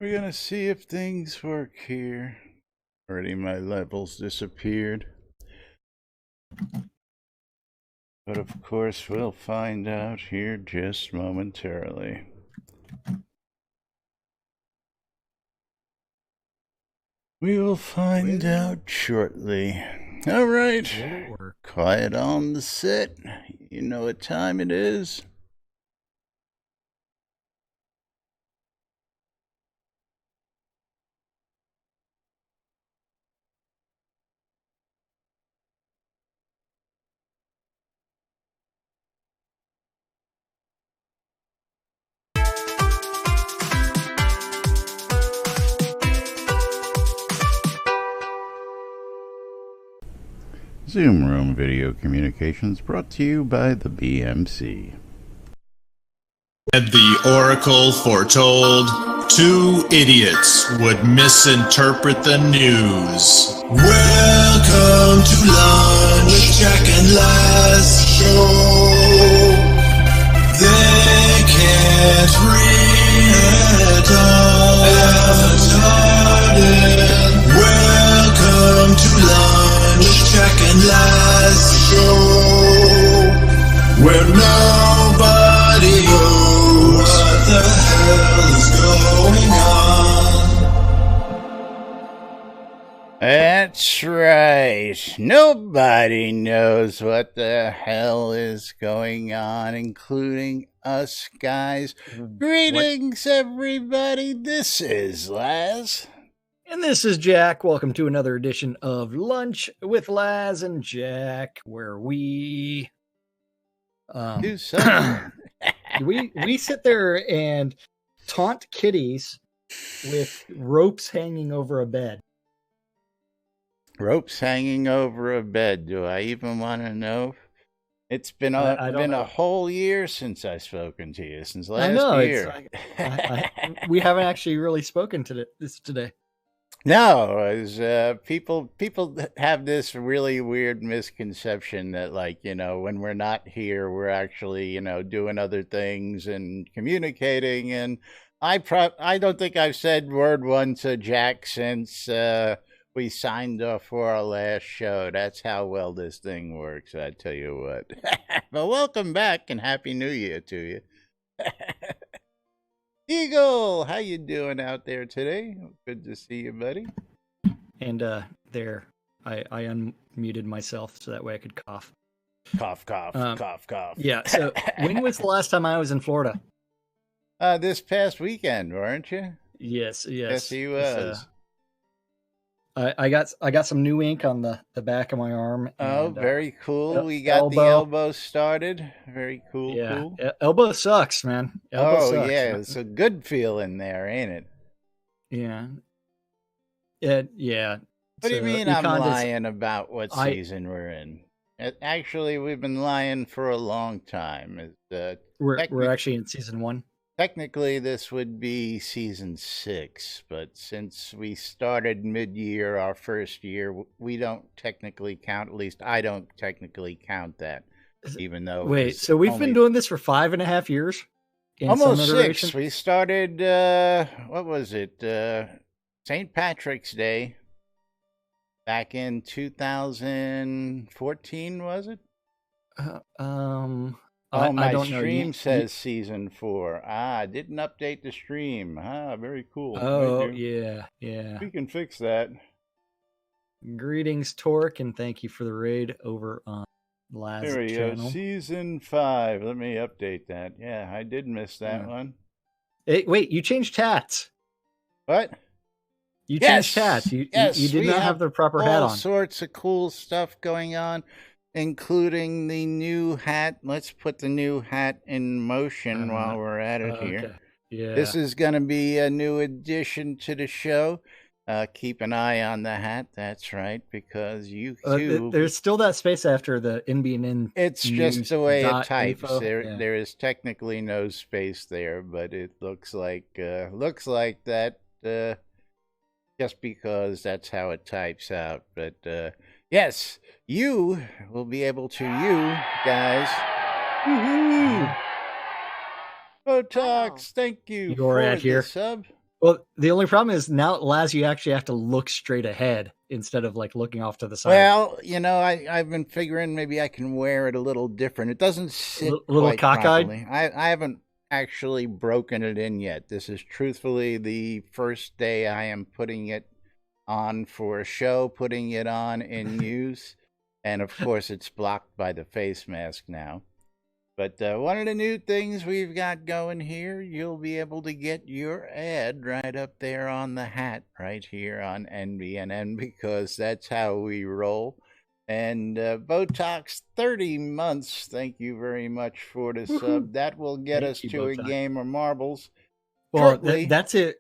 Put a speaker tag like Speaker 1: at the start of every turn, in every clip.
Speaker 1: We're gonna see if things work here. Already my levels disappeared. But of course we'll find out here just momentarily. We will find out shortly. All right. Quiet on the set. You know what time it is. Zoom Room Video Communications brought to you by the BMC.
Speaker 2: And the oracle foretold 2 idiots would misinterpret the news. Welcome to Lunch with Jack and Laz Show. They can't read Welcome to Lunch with Jack and Laz Show, where nobody knows what the hell is going on.
Speaker 1: That's right. Nobody knows what the hell is going on, including us guys. Greetings, everybody. This is Laz.
Speaker 3: And this is Jack. Welcome to another edition of Lunch with Laz and Jack, where we
Speaker 1: do something.
Speaker 3: we sit there and taunt kitties with ropes hanging over a bed.
Speaker 1: Ropes hanging over a bed. Do I even want to know? It's been a whole year since I've spoken to you, since last year.
Speaker 3: We haven't actually really spoken to this today.
Speaker 1: No, as people have this really weird misconception that, like, you know, when we're not here, we're actually, you know, doing other things and communicating. And I don't think I've said word one to Jack since we signed off for our last show. That's how well this thing works, I tell you what. But welcome back and Happy New Year to you. Eagle, how you doing out there today? Good to see you, buddy.
Speaker 3: And there, I unmuted myself so that way I could cough.
Speaker 1: Cough, cough, cough, cough.
Speaker 3: Yeah, so when was the last time I was in Florida?
Speaker 1: This past weekend, weren't you?
Speaker 3: Yes.
Speaker 1: Yes, he was.
Speaker 3: I got some new ink on the back of my arm.
Speaker 1: And, very cool. We got the elbow started. Very cool.
Speaker 3: Yeah.
Speaker 1: Cool.
Speaker 3: Elbow sucks, man. Elbow sucks.
Speaker 1: Yeah, it's a good feeling there, ain't it?
Speaker 3: Yeah. Yeah.
Speaker 1: What do you mean I'm lying about what season we're in? Actually, we've been lying for a long time.
Speaker 3: We're actually in season 1.
Speaker 1: Technically, this would be season 6, but since we started mid-year, our first year, we don't technically count, at least I don't technically count that, even though...
Speaker 3: Wait, so we've been doing this for 5.5 years?
Speaker 1: Almost 6. We started, what was it, St. Patrick's Day, back in 2014, was it? My stream says season 4. I didn't update the stream. Very cool.
Speaker 3: Oh, yeah.
Speaker 1: We can fix that.
Speaker 3: Greetings, Torque, and thank you for the raid over on Laz's channel.
Speaker 1: There we go. Season 5. Let me update that. Yeah, I did miss that one.
Speaker 3: Hey, wait, you changed hats.
Speaker 1: What?
Speaker 3: You changed hats. You did not have the proper hat on.
Speaker 1: All sorts of cool stuff going on, including the new hat. Let's put the new hat in motion while we're at it here.
Speaker 3: Yeah.
Speaker 1: This is going to be a new addition to the show. Keep an eye on the hat. That's right, because YouTube...
Speaker 3: there's still that space after the NBNN.
Speaker 1: It's just the way it types.
Speaker 3: Info.
Speaker 1: There is technically no space there, but it looks like that just because that's how it types out. But yes, you will be able to, you guys. Woohoo! Botox, thank you
Speaker 3: for
Speaker 1: the sub.
Speaker 3: Well, the only problem is now, Laz, you actually have to look straight ahead instead of like looking off to the side.
Speaker 1: Well, I've been figuring maybe I can wear it a little different. It doesn't sit
Speaker 3: A little
Speaker 1: quite
Speaker 3: cockeyed.
Speaker 1: properly. I haven't actually broken it in yet. This is truthfully the first day I am putting it on for a show, putting it on in use. And of course, it's blocked by the face mask now. But one of the new things we've got going here, you'll be able to get your ad right up there on the hat right here on NBNN because that's how we roll. And Botox 30 months, thank you very much for the sub. That will get us to a game of marbles.
Speaker 3: Well, that's it.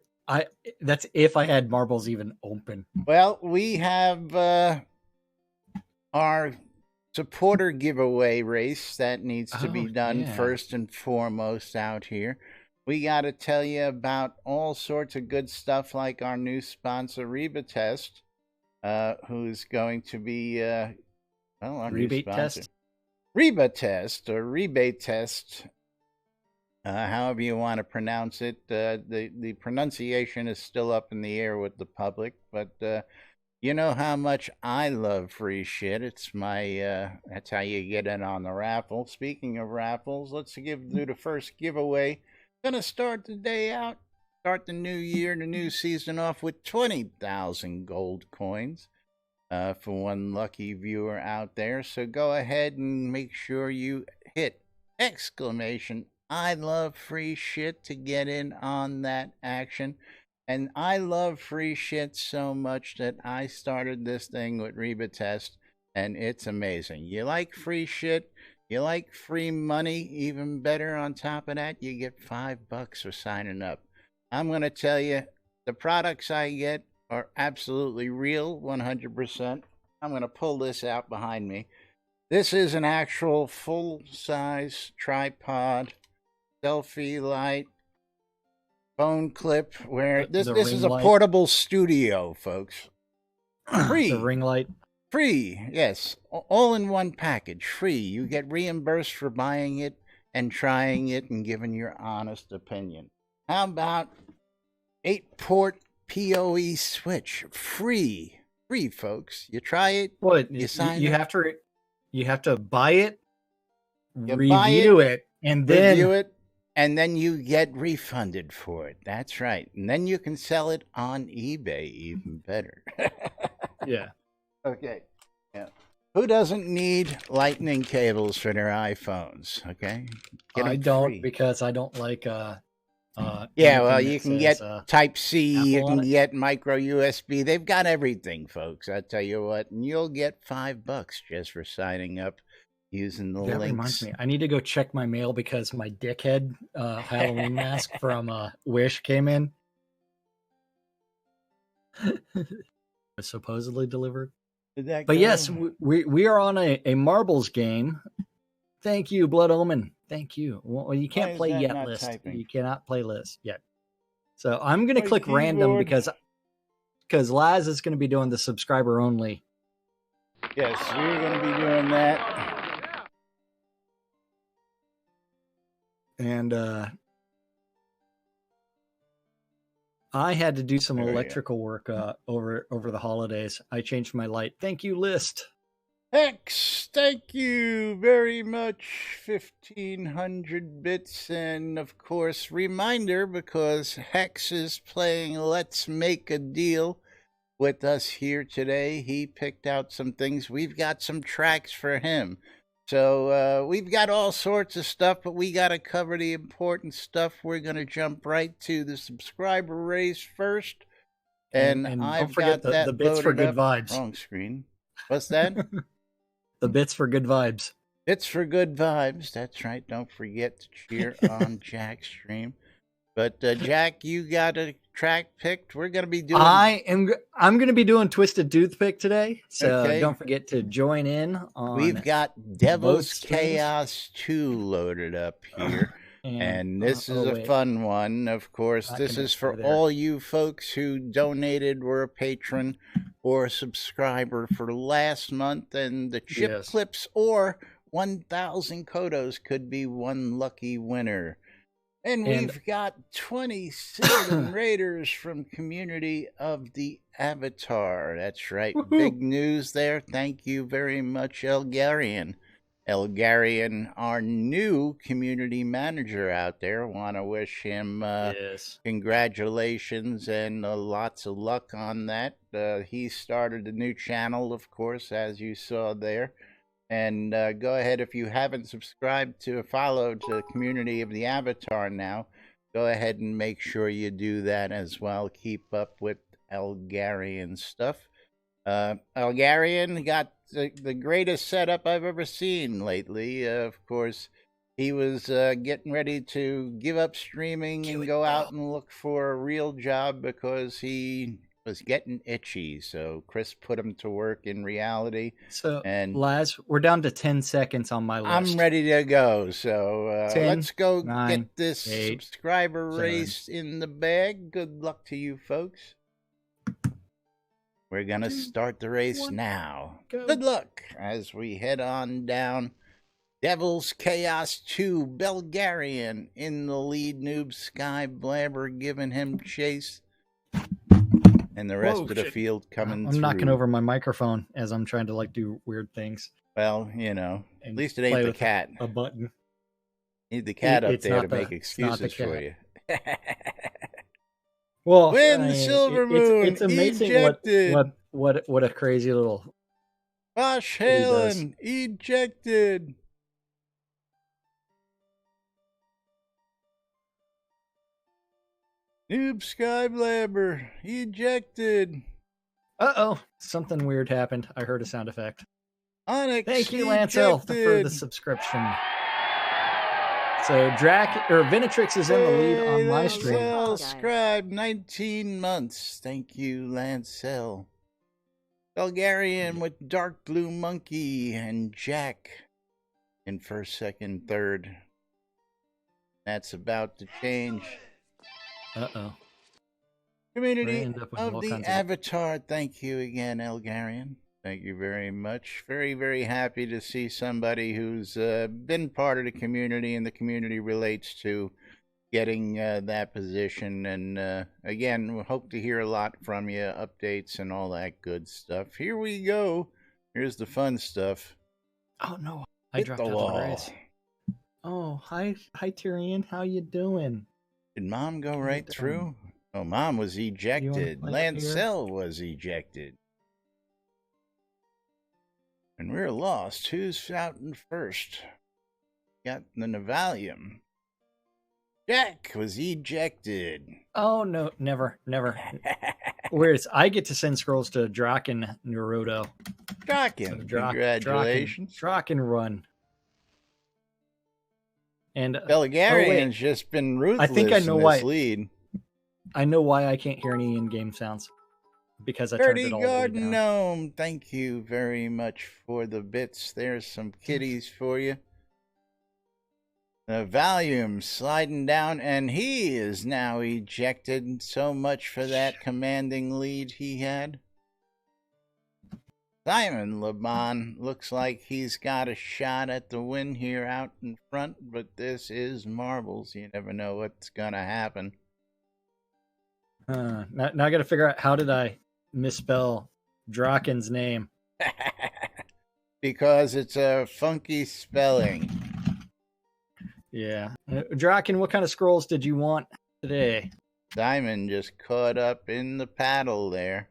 Speaker 3: That's if I had marbles even open.
Speaker 1: Well, we have our supporter giveaway race that needs to be done first and foremost out here. We got to tell you about all sorts of good stuff like our new sponsor, Reba Test, who's going to be, our
Speaker 3: rebate
Speaker 1: new sponsor.
Speaker 3: test?
Speaker 1: Reba Test or Rebate Test, however you want to pronounce it. The pronunciation is still up in the air with the public, but you know how much I love free shit. It's my, that's how you get in on the raffle. Speaking of raffles, let's do the first giveaway. Gonna start the day out, start the new year, the new season off with 20,000 gold coins for one lucky viewer out there. So go ahead and make sure you hit exclamation I love free shit to get in on that action. And I love free shit so much that I started this thing with Reba Test, and it's amazing. You like free shit? You like free money? Even better, on top of that, you get $5 for signing up. I'm going to tell you, the products I get are absolutely real, 100%. I'm going to pull this out behind me. This is an actual full-size tripod, selfie light, phone clip, where this is a portable studio, folks. Free.
Speaker 3: The ring light.
Speaker 1: Free, yes. All in one package. Free. You get reimbursed for buying it and trying it and giving your honest opinion. How about 8-port PoE switch? Free. Free, folks. You try it.
Speaker 3: What?
Speaker 1: You sign
Speaker 3: you
Speaker 1: it.
Speaker 3: have to buy it, review it, and then
Speaker 1: review it. And then you get refunded for it. That's right. And then you can sell it on eBay, even better.
Speaker 3: Yeah.
Speaker 1: Okay. Yeah. Who doesn't need lightning cables for their iPhones? Okay.
Speaker 3: I don't, because I don't like
Speaker 1: yeah, well, you can get Type C, you can get micro USB. They've got everything, folks. I tell you what, and you'll get $5 just for signing up using the links.
Speaker 3: That reminds me, I need to go check my mail because my dickhead Halloween mask from Wish came in. Was supposedly delivered. But yes, we are on a marbles game. Thank you, Blood Omen. Thank you. Well, you can't play yet list. Typing? You cannot play list yet. So I'm going to click random because Laz is going to be doing the subscriber only.
Speaker 1: Yes, we're going to be doing that.
Speaker 3: And I had to do some electrical work over the holidays. I changed my light. Thank you, List.
Speaker 1: Hex, thank you very much. 1,500 bits. And of course, reminder, because Hex is playing Let's Make a Deal with us here today. He picked out some things. We've got some tracks for him. So we've got all sorts of stuff, but we got to cover the important stuff. We're going to jump right to the subscriber race first. And I've got
Speaker 3: the bits for good vibes.
Speaker 1: Wrong screen. What's that?
Speaker 3: The bits for good vibes.
Speaker 1: Bits for good vibes. That's right. Don't forget to cheer on Jack's stream. But Jack, you got a track picked. We're going to be doing.
Speaker 3: I'm going to be doing Twisted Toothpick today, so don't forget to join in.
Speaker 1: We've got Devil's Chaos 2 loaded up here, and this is a fun one. Of course, this is for all you folks who donated, were a patron or a subscriber for last month, and the chip clips or 1,000 Kodos could be one lucky winner. And we've got 27 raiders from Community of the Avatar. That's right.
Speaker 3: Woohoo.
Speaker 1: Big news there. Thank you very much, Elgarian. Elgarian, our new community manager out there. Want to wish him
Speaker 3: yes.
Speaker 1: Congratulations and lots of luck on that. He started a new channel, of course, as you saw there. And go ahead, if you haven't subscribed to follow to Community of the Avatar now, go ahead and make sure you do that as well. Keep up with Elgarian stuff. Elgarian got the greatest setup I've ever seen lately. Of course, he was getting ready to give up streaming and go out and look for a real job because he was getting itchy. So Chris put him to work in reality.
Speaker 3: So, and Laz, we're down to 10 seconds on my list.
Speaker 1: I'm ready to go. So
Speaker 3: 10,
Speaker 1: let's go
Speaker 3: 9,
Speaker 1: get this
Speaker 3: 8,
Speaker 1: subscriber
Speaker 3: 7.
Speaker 1: race in the bag. Good luck to you folks. We're going to start the race now.
Speaker 3: Go.
Speaker 1: Good luck as we head on down. Devil's Chaos 2, Belgarian in the lead. Noob Sky Blabber giving him chase. And the rest of the field coming through.
Speaker 3: I'm knocking over my microphone as I'm trying to do weird things.
Speaker 1: Well, at least it ain't the cat.
Speaker 3: A button.
Speaker 1: Need the cat up there to make excuses for you.
Speaker 3: Well,
Speaker 1: Win Silver Moon.
Speaker 3: It's amazing
Speaker 1: ejected.
Speaker 3: what a crazy little.
Speaker 1: Bosh Halen ejected. Noob Sky Blabber ejected.
Speaker 3: Uh-oh. Something weird happened. I heard a sound effect.
Speaker 1: Onyx
Speaker 3: Thank you, Lancel, for the subscription. So Venatrix is in the lead on my stream.
Speaker 1: Subscribe 19 months. Thank you, Lancel. Bulgarian with Dark Blue Monkey and Jack in first, second, third. That's about to change.
Speaker 3: Uh-oh.
Speaker 1: Community of the Avatar. Thank you again, Elgarian. Thank you very much. Very, very happy to see somebody who's been part of the community and the community relates to getting that position. And again, we hope to hear a lot from you, updates and all that good stuff. Here we go. Here's the fun stuff.
Speaker 3: Oh, no. I dropped out of the race. Oh, hi, Tyrion. How you doing?
Speaker 1: Did Mom go right through? Oh, Mom was ejected. Lancel was ejected. And we're lost. Who's out in first? Got the Navalium. Jack was ejected.
Speaker 3: Oh, no. Never. Whereas I get to send scrolls to Draken Naruto.
Speaker 1: Draken. So congratulations.
Speaker 3: Draken run. And
Speaker 1: Belgarian's just been ruthless. I think I know why. Lead.
Speaker 3: I know why I can't hear any in-game sounds. Because I turned it all the way down.
Speaker 1: Garden Gnome, thank you very much for the bits. There's some kitties for you. The volume sliding down, and he is now ejected. So much for that commanding lead he had. Simon LeBon looks like he's got a shot at the win here out in front, but this is marbles. You never know what's going to happen.
Speaker 3: Now I got to figure out, how did I misspell Draken's name?
Speaker 1: Because it's a funky spelling.
Speaker 3: Yeah. Draken, what kind of scrolls did you want today?
Speaker 1: Simon just caught up in the paddle there.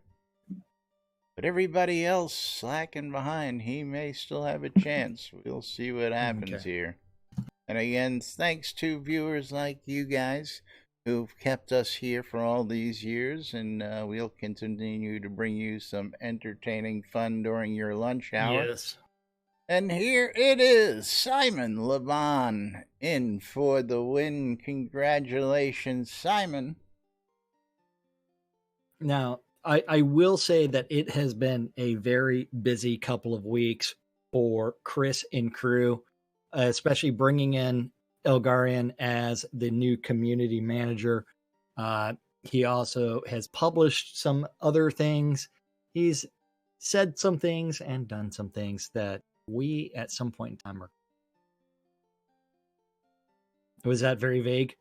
Speaker 1: But everybody else slacking behind. He may still have a chance. We'll see what happens here. And again, thanks to viewers like you guys who've kept us here for all these years. And we'll continue to bring you some entertaining fun during your lunch hour.
Speaker 3: Yes.
Speaker 1: And here it is. Simon LeBon in for the win. Congratulations, Simon.
Speaker 3: Now, I will say that it has been a very busy couple of weeks for Chris and crew, especially bringing in Elgarian as the new community manager. He also has published some other things. He's said some things and done some things that we at some point in time are. Was that very vague?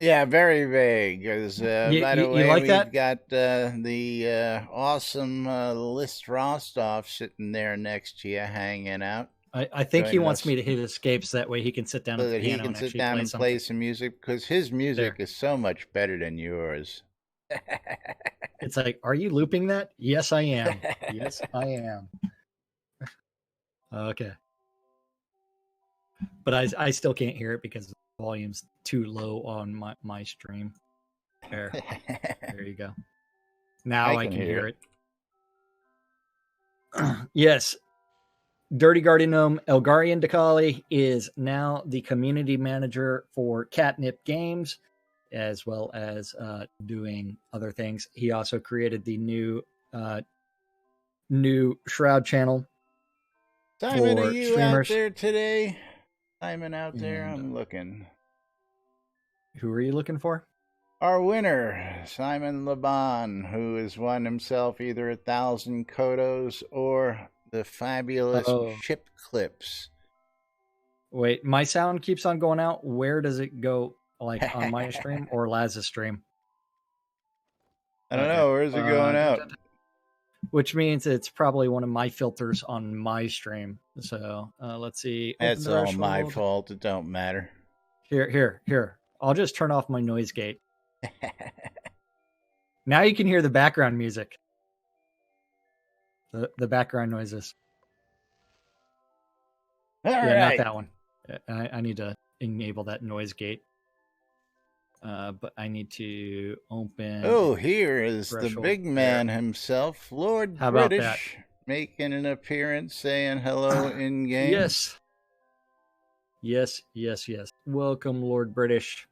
Speaker 1: Yeah, very vague. Because, by the
Speaker 3: You
Speaker 1: way,
Speaker 3: like
Speaker 1: we've
Speaker 3: that?
Speaker 1: got the awesome List Rostov sitting there next to you, hanging out,
Speaker 3: I think he
Speaker 1: joining
Speaker 3: wants
Speaker 1: us
Speaker 3: me to hit escapes, that way he can sit down
Speaker 1: so
Speaker 3: at the
Speaker 1: that he
Speaker 3: piano
Speaker 1: can
Speaker 3: and
Speaker 1: sit
Speaker 3: actually
Speaker 1: down
Speaker 3: play
Speaker 1: and play
Speaker 3: something.
Speaker 1: some music, because his music
Speaker 3: There.
Speaker 1: is so much better than yours.
Speaker 3: It's like, are you looping that? Yes, I am. Yes, I am. Okay. But I still can't hear it because the volume's too low on my stream. There you go. Now I can hear it. Yes. Dirty Guardian Gnome Elgarian Dakali is now the community manager for Catnip Games, as well as doing other things. He also created the new Shroud channel.
Speaker 1: Simon, are
Speaker 3: for
Speaker 1: you out
Speaker 3: streamers.
Speaker 1: there today? Simon out there?
Speaker 3: And
Speaker 1: I'm looking.
Speaker 3: who are you looking for?
Speaker 1: Our winner, Simon Laban, who has won himself either 1,000 Kodos or the fabulous chip clips.
Speaker 3: Wait, my sound keeps on going out. Where does it go? Like on my stream or Laz's stream?
Speaker 1: I don't know. Where's it going out?
Speaker 3: Which means it's probably one of my filters on my stream. So let's see.
Speaker 1: That's all my fault. It don't matter.
Speaker 3: Here. I'll just turn off my noise gate. Now you can hear the background music. The background noises. Not that one. I need to enable that noise gate. But I need to open.
Speaker 1: Oh, here is the big man himself, Lord British, making an appearance, saying hello in game.
Speaker 3: Yes. Welcome, Lord British.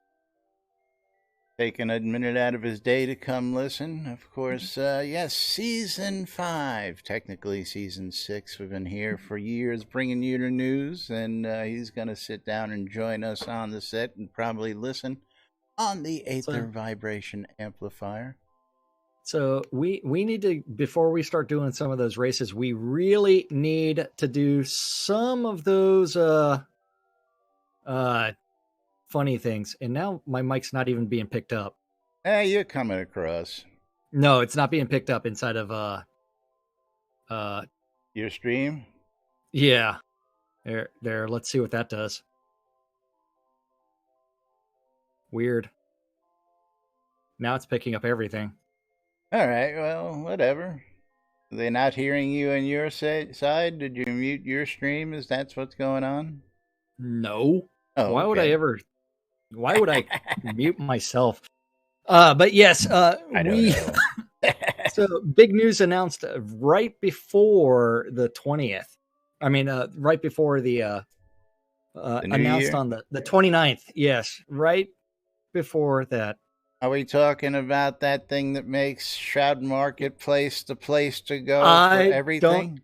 Speaker 1: Taking a minute out of his day to come listen. Of course, yes, Season 5, technically Season 6. We've been here for years bringing you the news, and he's going to sit down and join us on the set and probably listen on the Aether Vibration Amplifier.
Speaker 3: So we need to, before we start doing some of those races, we really need to do some of those funny things. And now my mic's not even being picked up.
Speaker 1: Hey, you're coming across.
Speaker 3: No, it's not being picked up inside of
Speaker 1: your stream?
Speaker 3: Yeah. There, let's see what that does. Weird. Now it's picking up everything.
Speaker 1: All right, well, whatever. Are they not hearing you on your side? Did you mute your stream? Is that what's going on?
Speaker 3: No.
Speaker 1: Oh,
Speaker 3: why would I ever? Why would I mute myself? But yes, we. So big news announced right before the 20th. I mean, right before the announced year? On the 29th. Yes, right before that.
Speaker 1: Are we talking about that thing that makes Shroud Marketplace the place to go for everything?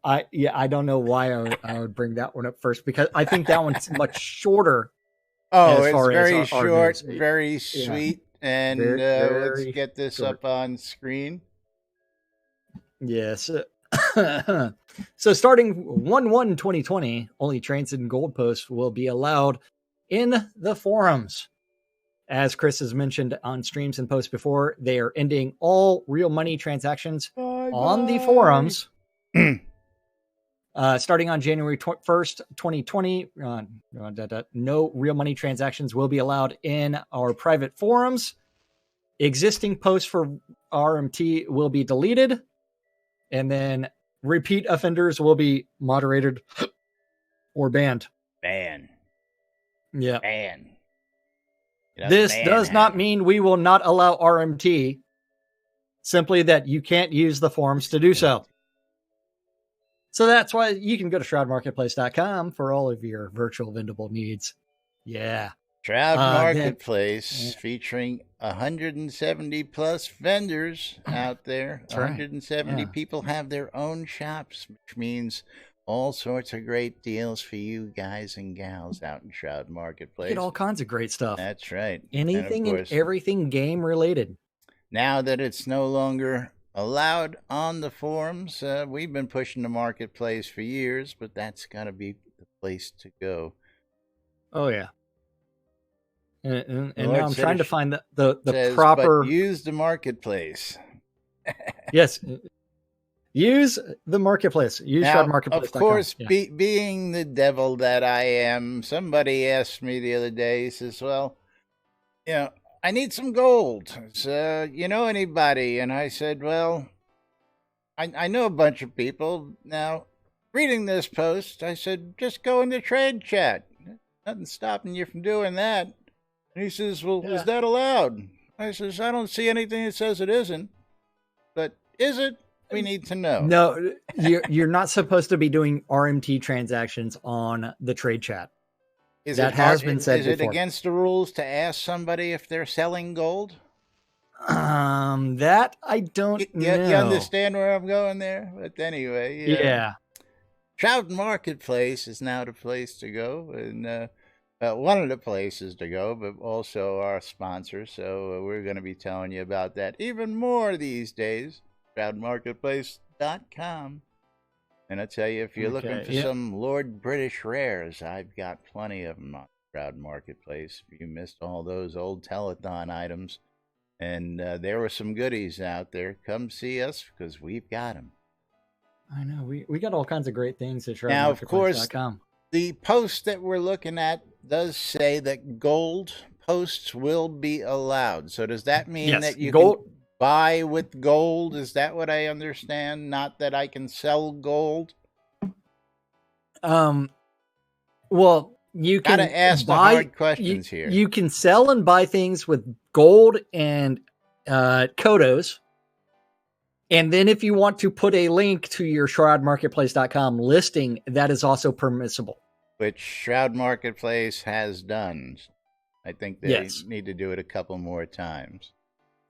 Speaker 3: I don't know why I would bring that one up first, because I think that one's much shorter.
Speaker 1: Oh, it's very short, very sweet, and let's get this up on screen.
Speaker 3: Yes. So starting 1/1/2020, only Transit and Gold Posts will be allowed in the forums. As Chris has mentioned on streams and posts before, they are ending all real money transactions on the forums. Starting on January 1st, 2020, no real money transactions will be allowed in our private forums. Existing posts for RMT will be deleted, and then repeat offenders will be moderated or banned. Yeah.
Speaker 1: Ban.
Speaker 3: This does not mean we will not allow RMT, simply that you can't use the forums to do so. So that's why you can go to shroudmarketplace.com for all of your virtual vendable needs. Yeah.
Speaker 1: Shroud Marketplace featuring 170 plus vendors out there. 170 people have their own shops, which means all sorts of great deals for you guys and gals out in Shroud Marketplace.
Speaker 3: Get all kinds of great stuff.
Speaker 1: That's right.
Speaker 3: Anything and everything game related.
Speaker 1: Now that it's no longer allowed on the forums, we've been pushing the marketplace for years, but that's got to be the place to go.
Speaker 3: Oh, yeah. And now I'm trying to find the
Speaker 1: says,
Speaker 3: proper.
Speaker 1: But use the marketplace.
Speaker 3: Yes. Use the marketplace. Use shroudmarketplace.com.
Speaker 1: Of course,
Speaker 3: yeah.
Speaker 1: being the devil that I am, somebody asked me the other day, he says, well, I need some gold. So, you know anybody? And I said, well, I know a bunch of people. Now, reading this post, I said, just go in the trade chat. Nothing's stopping you from doing that. And he says, well, is that allowed? I says, I don't see anything that says it isn't. But is it? We need to know.
Speaker 3: No, you're not supposed to be doing RMT transactions on the trade chat. Has been said before.
Speaker 1: Is it against the rules to ask somebody if they're selling gold?
Speaker 3: That I don't know.
Speaker 1: You understand where I'm going there? But anyway,
Speaker 3: yeah.
Speaker 1: Shroud Marketplace is now the place to go, and one of the places to go, but also our sponsor. So we're going to be telling you about that even more these days. ShroudMarketplace.com. And I tell you, if you're looking for some Lord British rares, I've got plenty of them on Shroud Marketplace. You missed all those old telethon items, and there were some goodies out there. Come see us because we've got them.
Speaker 3: I know we got all kinds of great things at ShroudMarketplace.com.
Speaker 1: Now, of course, the post that we're looking at does say that gold posts will be allowed. So does that mean that you can buy with gold? Is that what I understand? Not that I can sell gold?
Speaker 3: Well, you can
Speaker 1: gotta ask the hard questions here.
Speaker 3: You can sell and buy things with gold and Kodos. And then if you want to put a link to your shroudmarketplace.com listing, that is also permissible.
Speaker 1: Which Shroud Marketplace has done. I think they need to do it a couple more times.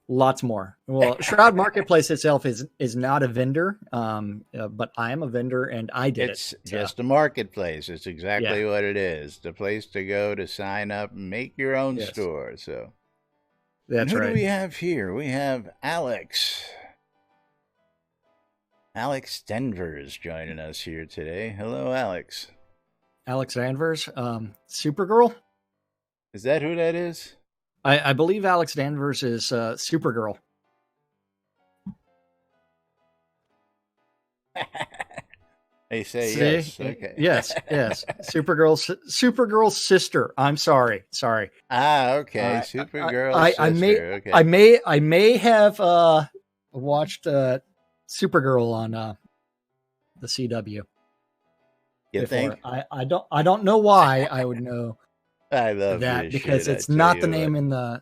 Speaker 3: Lots more. Well, Shroud Marketplace itself is not a vendor, but I am a vendor, and I did
Speaker 1: It's just a marketplace. It's exactly what it is. The place to go to sign up and make your own store. So
Speaker 3: that's right.
Speaker 1: Who do we have here? We have Alex. Alex Denvers joining us here today. Hello, Alex.
Speaker 3: Alex Danvers, Supergirl.
Speaker 1: Is that who that is?
Speaker 3: I believe Alex Danvers is Supergirl.
Speaker 1: They say yes. Okay.
Speaker 3: Yes. Supergirl's sister. I'm sorry.
Speaker 1: Okay. Supergirl's sister.
Speaker 3: I may have watched Supergirl on the CW.
Speaker 1: You think?
Speaker 3: I don't know why I would know.
Speaker 1: I love
Speaker 3: that because it's not the name in the.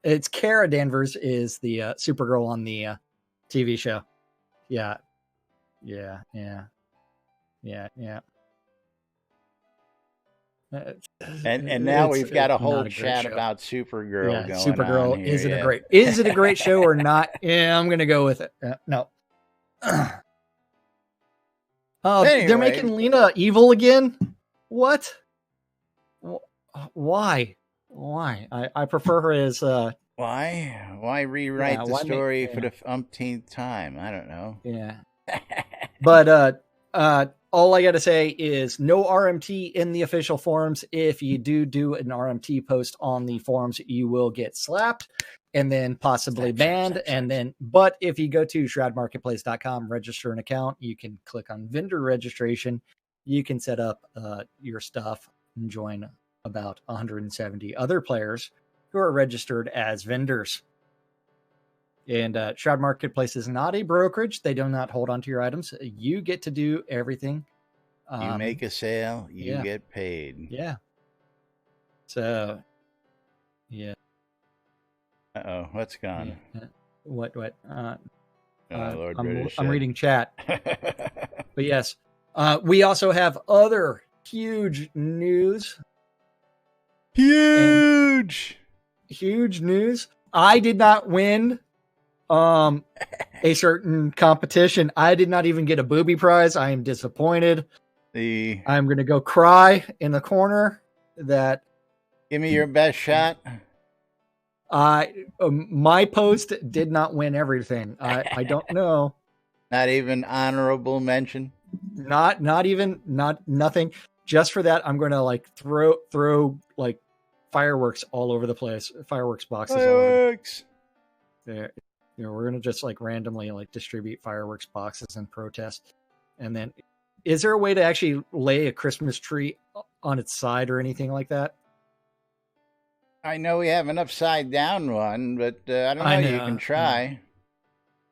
Speaker 3: It's Kara Danvers is the Supergirl on the TV show. Yeah.
Speaker 1: And now we've got a whole chat about Supergirl going
Speaker 3: Supergirl,
Speaker 1: on here.
Speaker 3: Is it a great show or not? Yeah, I'm gonna go with it. No. Anyway. They're making Lena evil again. What? Why? I prefer her as
Speaker 1: Why rewrite the story for the umpteenth time? I don't know.
Speaker 3: Yeah. But all I gotta say is no RMT in the official forums. If you do an RMT post on the forums, you will get slapped and then possibly banned. But if you go to shroudmarketplace.com, register an account, you can click on vendor registration. You can set up your stuff and join about 170 other players who are registered as vendors. And Shroud Marketplace is not a brokerage. They do not hold onto your items. You get to do everything.
Speaker 1: You make a sale, you get paid.
Speaker 3: Yeah. So, yeah.
Speaker 1: Uh-oh, what's gone?
Speaker 3: What?
Speaker 1: Lord
Speaker 3: I'm reading chat. But yes, we also have other huge news. Huge news. I did not win a certain competition. I did not even get a booby prize. I am disappointed. I'm going to go cry in the corner. Give
Speaker 1: me your best shot.
Speaker 3: My post did not win everything. I don't know.
Speaker 1: Not even honorable mention.
Speaker 3: Nothing. Just for that, I'm going to throw fireworks all over the place. Fireworks boxes
Speaker 1: Fireworks.
Speaker 3: all over. We're gonna just like randomly like distribute fireworks boxes and protest. And then, is there a way to actually lay a Christmas tree on its side or anything like that?
Speaker 1: I know we have an upside down one, but I don't know. You can try.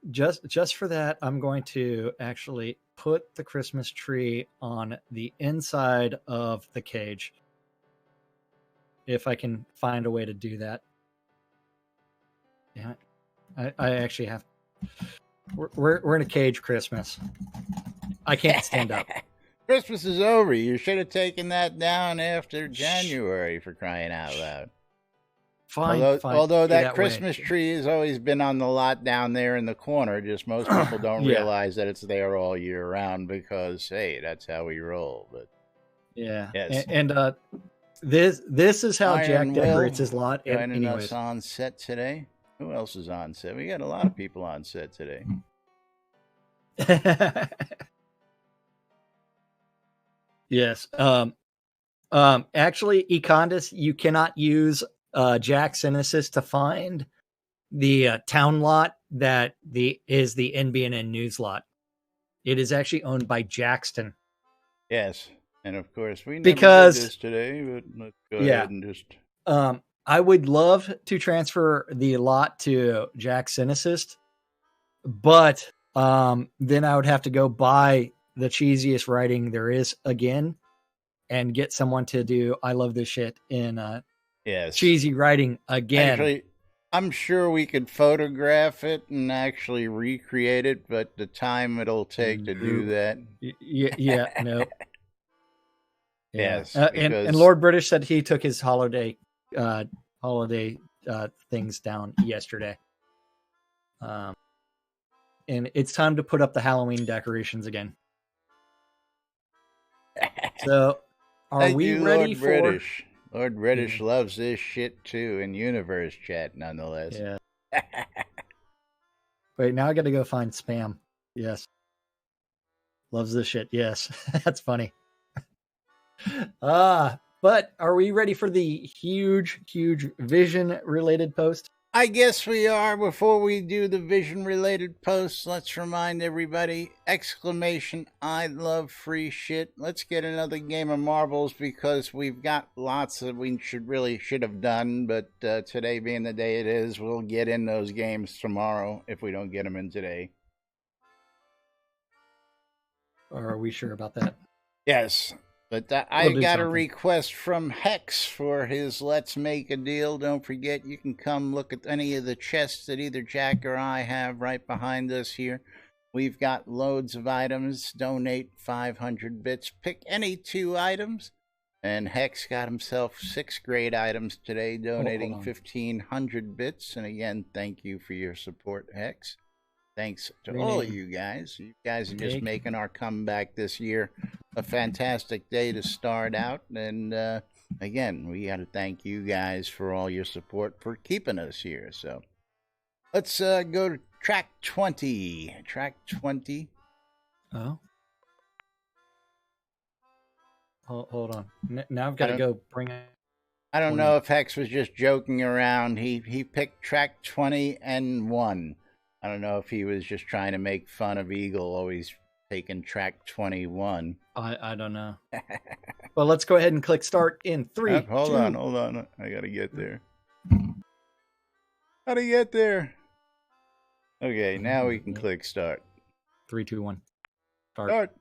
Speaker 3: Just for that, I'm going to actually put the Christmas tree on the inside of the cage. If I can find a way to do that. Yeah, I actually have. We're in a cage Christmas. I can't stand up.
Speaker 1: Christmas is over. You should have taken that down after January, for crying out loud.
Speaker 3: Fine.
Speaker 1: Although that Christmas tree has always been on the lot down there in the corner, just most people don't realize that it's there all year round because, hey, that's how we roll. But
Speaker 3: yeah,
Speaker 1: yes.
Speaker 3: And this is how
Speaker 1: Iron
Speaker 3: Jack decorates his lot.
Speaker 1: Joining us on set today. Who else is on set? We got a lot of people on set today.
Speaker 3: Yes. Actually, Econdis, you cannot use Jack Synesis to find the town lot that is the NBNN news lot. It is actually owned by Jackson.
Speaker 1: Yes, and of course we never did this today, but let's go ahead and just.
Speaker 3: I would love to transfer the lot to Jack Synesis, but then I would have to go buy the cheesiest writing there is again, and get someone to do "I love this shit" in cheesy writing again.
Speaker 1: Actually, I'm sure we could photograph it and actually recreate it, but the time it'll take to do that.
Speaker 3: No.
Speaker 1: Yes,
Speaker 3: and Lord British said he took his holiday things down yesterday. And it's time to put up the Halloween decorations again. So, are we ready for
Speaker 1: British? Lord British loves this shit too in universe chat, nonetheless.
Speaker 3: Yeah. Wait, now I got to go find spam. Yes. Loves this shit. Yes. That's funny. But are we ready for the huge vision related post?
Speaker 1: I guess we are. Before we do the vision related post, let's remind everybody, exclamation, I love free shit. Let's get another game of marbles because we've got lots that we should have done, but today being the day it is, we'll get in those games tomorrow if we don't get them in today.
Speaker 3: Are we sure about that?
Speaker 1: Yes. But I got a request from Hex for his Let's Make a Deal. Don't forget, you can come look at any of the chests that either Jack or I have right behind us here. We've got loads of items. Donate 500 bits. Pick any 2 items. And Hex got himself 6 great items today, donating 1,500 bits. And again, thank you for your support, Hex. Thanks to all of you guys. You guys are just making our comeback this year a fantastic day to start out. And again, we got to thank you guys for all your support for keeping us here. So let's go to track 20. Track 20.
Speaker 3: Oh. Hold on. Now I've got to go bring it.
Speaker 1: I don't know if Hex was just joking around. He picked track 20 and won. I don't know if he was just trying to make fun of Eagle always taking track 21.
Speaker 3: I don't know. Well, let's go ahead and click start in 3.
Speaker 1: Hold on. I got to get there. How to get there? Okay, now we can click start.
Speaker 3: 3, 2, 1. Start.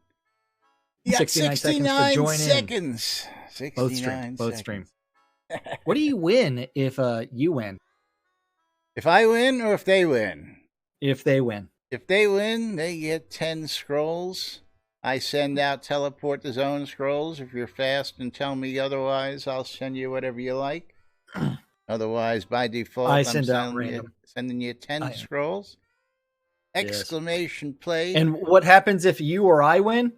Speaker 1: You got 69 seconds. 69
Speaker 3: Both stream. What do you win if you win?
Speaker 1: If I win or if they win?
Speaker 3: If they win.
Speaker 1: If they win, they get 10 scrolls. I send out teleport the zone scrolls. If you're fast and tell me otherwise, I'll send you whatever you like. Otherwise, by default, I'm sending you 10 scrolls. Exclamation play.
Speaker 3: And what happens if you or I win?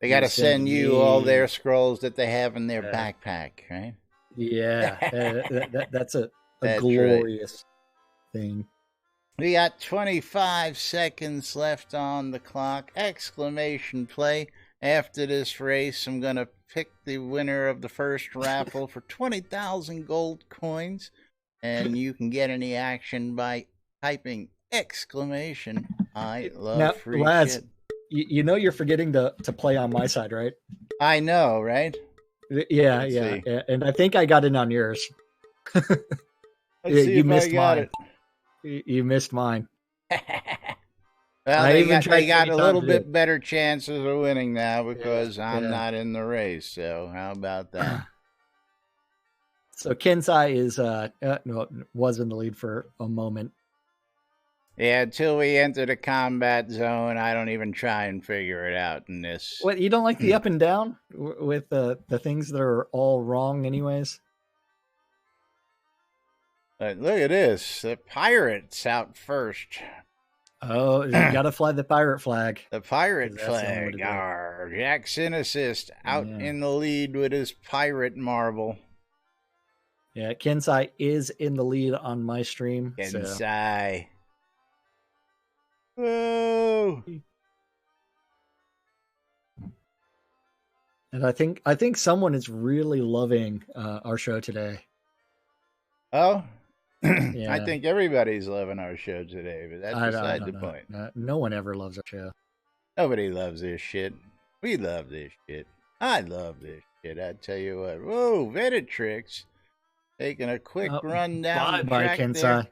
Speaker 1: They got to send you all their scrolls that they have in their backpack, right?
Speaker 3: Yeah, that's a glorious thing.
Speaker 1: We got 25 seconds left on the clock. Exclamation play. After this race, I'm going to pick the winner of the first raffle for 20,000 gold coins. And you can get any action by typing exclamation, I love
Speaker 3: now,
Speaker 1: free
Speaker 3: lads,
Speaker 1: shit.
Speaker 3: You know you're forgetting to play on my side, right?
Speaker 1: I know, right?
Speaker 3: Yeah,
Speaker 1: Let's
Speaker 3: yeah.
Speaker 1: see.
Speaker 3: And I think I got in on yours.
Speaker 1: Let's see if I got
Speaker 3: mine. You missed mine.
Speaker 1: Well, they got a little bit better chances of winning now because I'm not in the race. So how about that?
Speaker 3: So Kensai is was in the lead for a moment.
Speaker 1: Yeah, until we enter the combat zone, I don't even try and figure it out in this.
Speaker 3: What, you don't like the up and down with the things that are all wrong anyways?
Speaker 1: But look at this. The pirate's out first.
Speaker 3: Oh, you got to fly the pirate flag.
Speaker 1: The pirate flag. Jackson assist out in the lead with his pirate marble.
Speaker 3: Yeah, Kensai is in the lead on my stream.
Speaker 1: Kensai. Whoa.
Speaker 3: And I think someone is really loving our show today.
Speaker 1: Oh? Yeah. I think everybody's loving our show today, but that's beside the point.
Speaker 3: No one ever loves our show.
Speaker 1: Nobody loves this shit. We love this shit. I love this shit. I tell you what. Whoa, Venatrix. Taking a quick run down the track
Speaker 3: Kensai.
Speaker 1: there.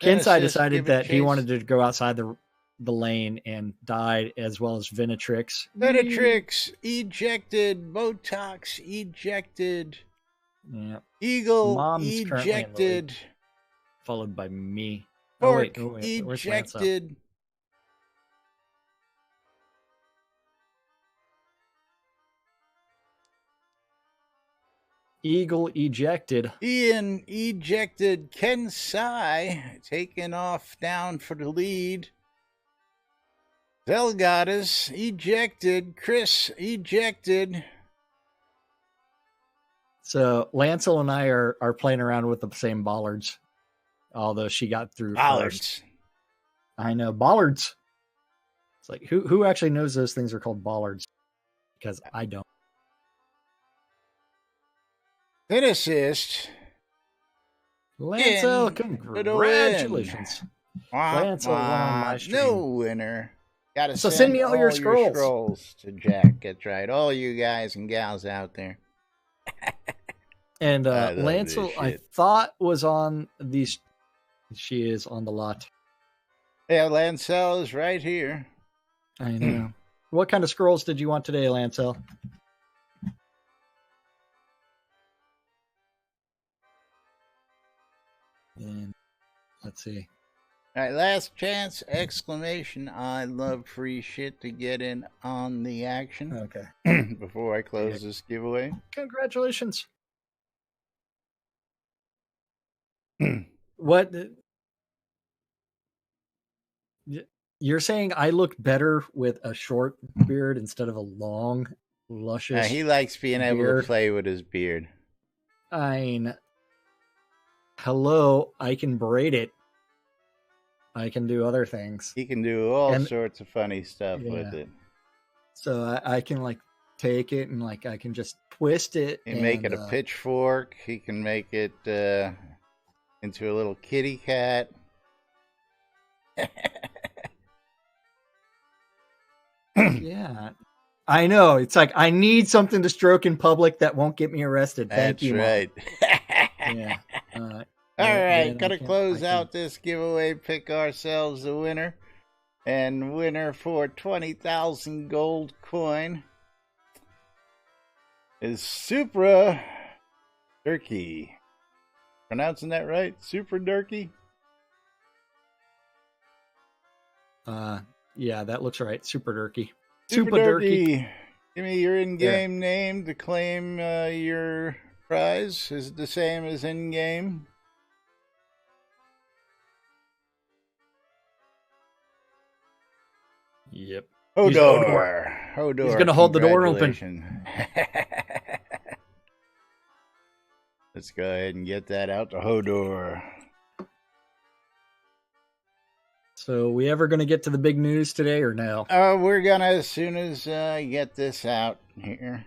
Speaker 3: Kensai decided that he wanted to go outside the lane and died, as well as Venatrix.
Speaker 1: Venatrix ejected. Botox ejected.
Speaker 3: Yeah.
Speaker 1: Eagle
Speaker 3: Mom's
Speaker 1: ejected.
Speaker 3: Followed by me.
Speaker 1: Fork ejected.
Speaker 3: Eagle ejected.
Speaker 1: Ian ejected. Kensai taking off down for the lead. Zelgoddess ejected. Chris ejected.
Speaker 3: So Lancel and I are playing around with the same bollards, although she got through first. I know, bollards. It's like who actually knows those things are called bollards? Because I don't.
Speaker 1: An assist.
Speaker 3: Lancel, congratulations.
Speaker 1: Lancel won on my stream. No winner. Gotta
Speaker 3: send me all your scrolls.
Speaker 1: To Jack. That's right. All you guys and gals out there.
Speaker 3: And Lancel, I thought was on these. She is on the lot.
Speaker 1: Yeah, Lancel is right here.
Speaker 3: I know. What kind of scrolls did you want today, Lancel? And let's see.
Speaker 1: All right, last chance! Exclamation! I love free shit to get in on the action.
Speaker 3: Okay.
Speaker 1: Before I close this giveaway.
Speaker 3: Congratulations. What? You're saying I look better with a short beard instead of a long, luscious?
Speaker 1: He likes being able to play with his beard.
Speaker 3: I mean, hello, I can braid it. I can do other things.
Speaker 1: He can do all sorts of funny stuff with it.
Speaker 3: So I can like take it and like I can just twist it.
Speaker 1: He can make it a pitchfork. He can make it into a little kitty cat.
Speaker 3: Yeah. I know. It's like I need something to stroke in public that won't get me arrested. Thank you.
Speaker 1: That's right.
Speaker 3: Yeah.
Speaker 1: All right, gotta close out this giveaway, pick ourselves a winner. And winner for 20,000 gold coin is Supra Durkee. Pronouncing that right? Super Durkee?
Speaker 3: Yeah, that looks right. Super Durkee.
Speaker 1: Super Durkee. Give me your in-game name to claim your prize. Is it the same as in-game?
Speaker 3: Yep.
Speaker 1: Hodor. Hodor.
Speaker 3: He's going to hold the door open.
Speaker 1: Let's go ahead and get that out to Hodor.
Speaker 3: So, we ever going to get to the big news today or no?
Speaker 1: We're going to, as soon as I get this out here.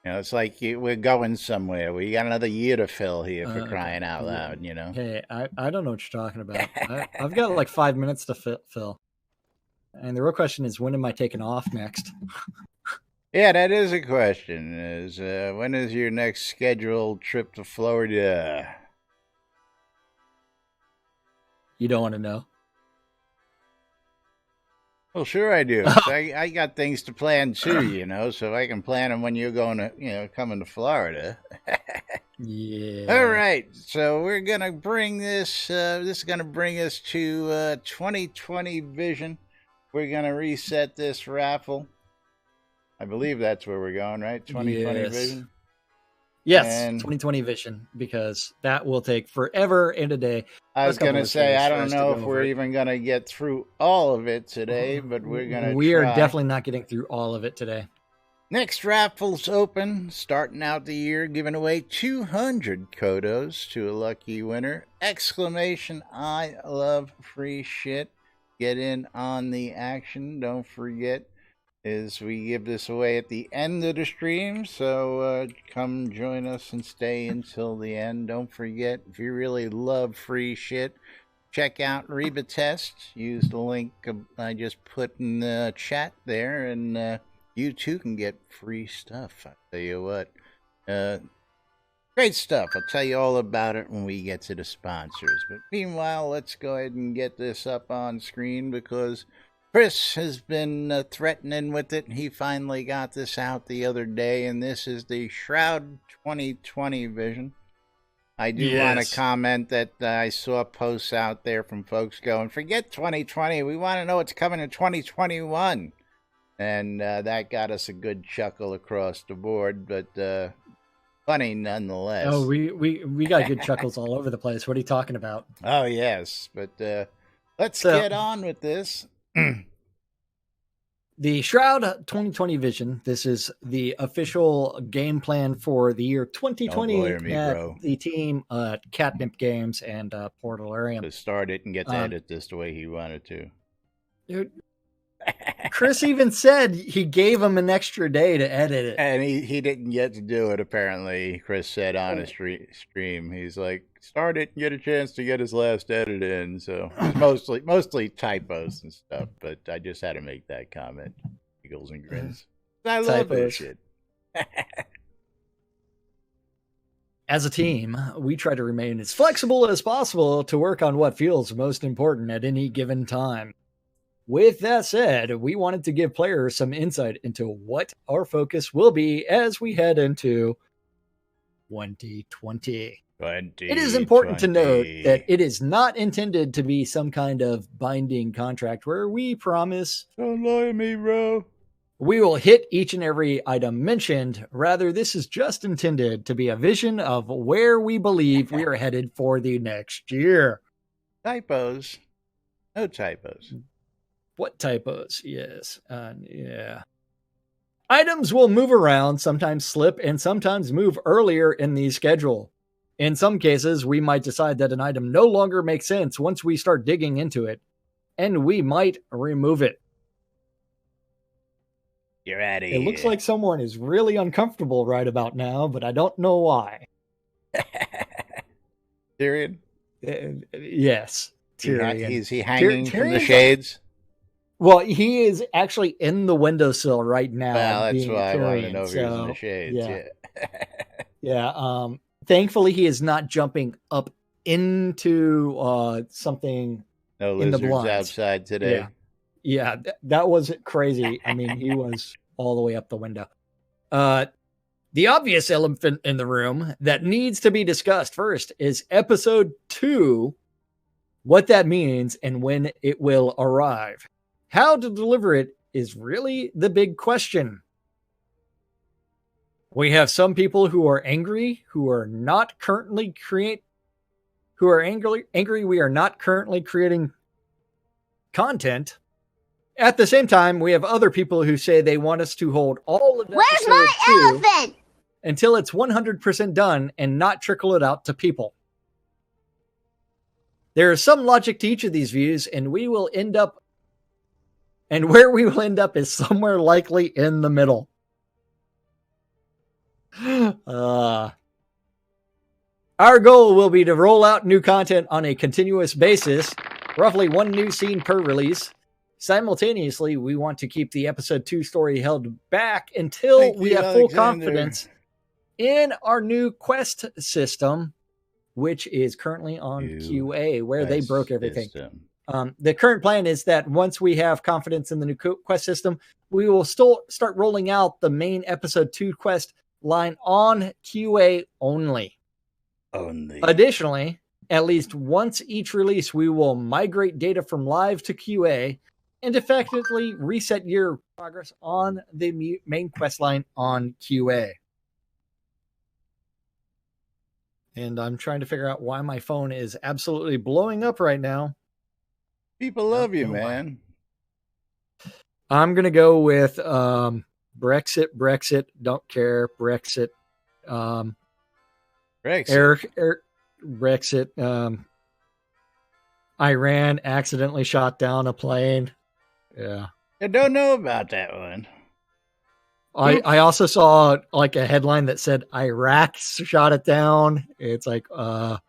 Speaker 1: You know, it's like we're going somewhere. We got another year to fill here for crying
Speaker 3: Okay.
Speaker 1: out loud, you know?
Speaker 3: Hey, I don't know what you're talking about. I've got like 5 minutes to fill. And the real question is, when am I taking off next?
Speaker 1: Yeah, that is a question. Is when is your next scheduled trip to Florida?
Speaker 3: You don't want to know?
Speaker 1: Well, sure I do. 'Cause I got things to plan too, you know, so I can plan them when you're going to, you know, coming to Florida.
Speaker 3: Yeah.
Speaker 1: All right, so we're gonna bring this. This is gonna bring us to 2020 vision. We're gonna reset this raffle. I believe that's where we're going, right? 2020 vision.
Speaker 3: Yes,
Speaker 1: and
Speaker 3: 2020 vision, because that will take forever and a day.
Speaker 1: I was going to say, I don't know if we're even going to get through all of it today, but we're going to
Speaker 3: We are definitely not getting through all of it today.
Speaker 1: Next raffle's open, starting out the year, giving away 200 Kodos to a lucky winner. Exclamation, I love free shit. Get in on the action. Don't forget, is we give this away at the end of the stream, so come join us and stay until the end. Don't forget, if you really love free shit, check out Reba Test. Use the link I just put in the chat there, and you too can get free stuff. I tell you what, great stuff. I'll tell you all about it when we get to the sponsors. But meanwhile, let's go ahead and get this up on screen, because Chris has been threatening with it. He finally got this out the other day, and this is the Shroud 2020 vision. I do want to comment that I saw posts out there from folks going, forget 2020. We want to know what's coming in 2021. And that got us a good chuckle across the board, but funny nonetheless.
Speaker 3: Oh, we got good chuckles all over the place. What are you talking about?
Speaker 1: Oh, yes. But let's get on with this.
Speaker 3: The Shroud 2020 vision. This is the official game plan for the year 2020 at the team Catnip Games and Portalarium.
Speaker 1: To start it and get to edit this the way he wanted to.
Speaker 3: Dude, Chris even said he gave him an extra day to edit it.
Speaker 1: And he didn't get to do it, apparently. Chris said on his stream. He's like, start it and get a chance to get his last edit in. So it's mostly typos and stuff, but I just had to make that comment. Giggles and grins. I love this shit.
Speaker 3: As a team, we try to remain as flexible as possible to work on what feels most important at any given time. With that said, we wanted to give players some insight into what our focus will be as we head into 2020. It is important to note that it is not intended to be some kind of binding contract where we promise,
Speaker 1: don't lie to me, bro,
Speaker 3: we will hit each and every item mentioned. Rather, this is just intended to be a vision of where we believe we are headed for the next year.
Speaker 1: Typos. No typos.
Speaker 3: What typos? Yes. Yeah. Items will move around, sometimes slip, and sometimes move earlier in the schedule. In some cases, we might decide that an item no longer makes sense once we start digging into it, and we might remove it.
Speaker 1: You're out of here.
Speaker 3: It looks like someone is really uncomfortable right about now, but I don't know why.
Speaker 1: Tyrion?
Speaker 3: Yes. Tyrion.
Speaker 1: Is he hanging from the shades?
Speaker 3: Well, he is actually in the windowsill right now.
Speaker 1: Well, that's why I wanted to know if he was in the shades.
Speaker 3: Yeah. Thankfully, he is not jumping up into something in the blinds
Speaker 1: outside today.
Speaker 3: Yeah, that was crazy. I mean, he was all the way up the window. The obvious elephant in the room that needs to be discussed first is episode 2, what that means and when it will arrive. How to deliver it is really the big question. We have some people who are angry, who are angry we are not currently creating content. At the same time, we have other people who say they want us to hold all of episode 2 until it's 100% done and not trickle it out to people. There is some logic to each of these views, and where we will end up is somewhere likely in the middle. Our goal will be to roll out new content on a continuous basis, roughly one new scene per release. Simultaneously, we want to keep the episode 2 story held back until we have full confidence in our new quest system, which is currently on QA, where they broke everything. The current plan is that once we have confidence in the new quest system, we will still start rolling out the main episode 2 quest line on QA only. Additionally, at least once each release, we will migrate data from live to QA and effectively reset your progress on the main quest line on QA. And I'm trying to figure out why my phone is absolutely blowing up right now.
Speaker 1: People love you, man.
Speaker 3: I'm going to go with Brexit, don't care, Brexit. Brexit. Iran accidentally shot down a plane. Yeah.
Speaker 1: I don't know about that one.
Speaker 3: I also saw like a headline that said Iraq shot it down. It's like,
Speaker 1: it's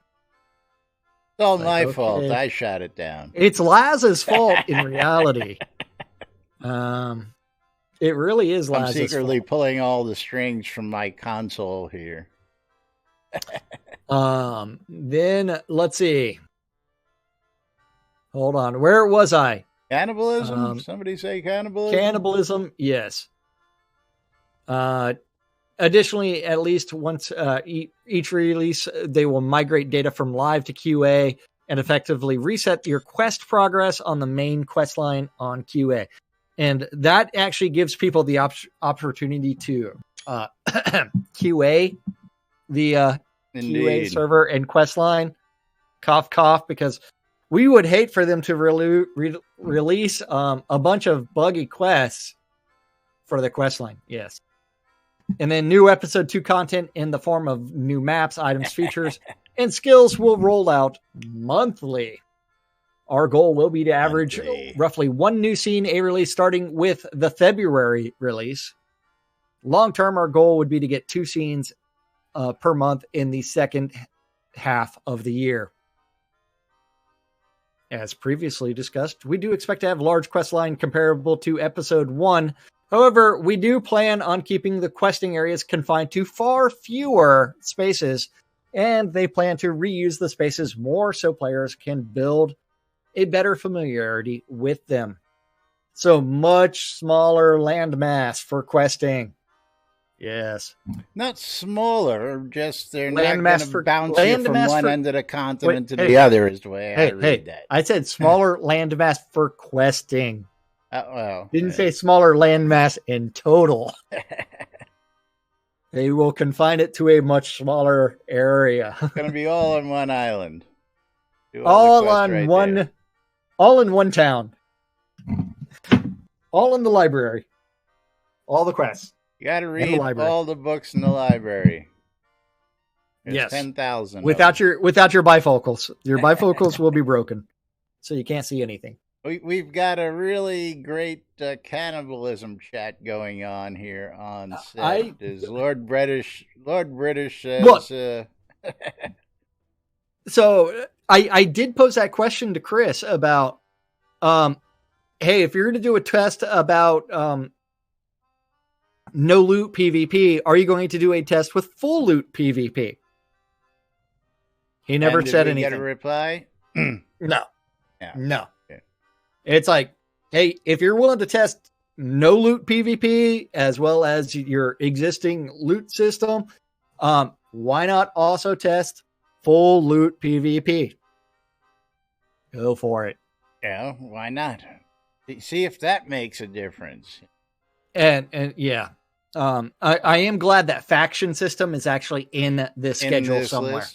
Speaker 1: all my fault. I shot it down.
Speaker 3: It's Laz's fault in reality. It really is Laz's fault.
Speaker 1: I'm secretly pulling all the strings from my console here.
Speaker 3: Then let's see. Hold on. Where was I?
Speaker 1: Cannibalism? Somebody say cannibalism?
Speaker 3: Cannibalism, yes. Additionally, at least once each release, they will migrate data from live to QA and effectively reset your quest progress on the main quest line on QA. And that actually gives people the opportunity to QA the QA server and quest line. Cough, cough, because we would hate for them to release a bunch of buggy quests for the quest line. Yes. And then new episode 2 content in the form of new maps, items, features, and skills will roll out monthly. Our goal will be to average roughly one new scene a release starting with the February release. Long term, our goal would be to get 2 scenes per month in the second half of the year. As previously discussed, we do expect to have large quest line comparable to episode 1. However, we do plan on keeping the questing areas confined to far fewer spaces, and they plan to reuse the spaces more so players can build a better familiarity with them. So much smaller landmass for questing. Yes.
Speaker 1: Not smaller, just they're not going to bounce you from one end of the continent to the other is the way I read that.
Speaker 3: I said smaller landmass for questing. Didn't say smaller landmass in total. They will confine it to a much smaller area.
Speaker 1: It's going to be all on one island.
Speaker 3: All in one town. All in the library. All the quests.
Speaker 1: You got to read all the books in the library. There's
Speaker 3: yes.
Speaker 1: 10,000.
Speaker 3: Without your bifocals. Your bifocals will be broken. So you can't see anything.
Speaker 1: We've got a really great cannibalism chat going on here on set. Lord British says...
Speaker 3: So I did pose that question to Chris about, hey, if you're going to do a test about no loot PvP, are you going to do a test with full loot PvP? He never said anything.
Speaker 1: Get a reply?
Speaker 3: No.
Speaker 1: Yeah.
Speaker 3: No. Okay. It's like, hey, if you're willing to test no loot PvP as well as your existing loot system, why not also test full loot PvP? Go for it.
Speaker 1: Yeah, why not? See if that makes a difference.
Speaker 3: And yeah. I am glad that faction system is actually in this schedule somewhere.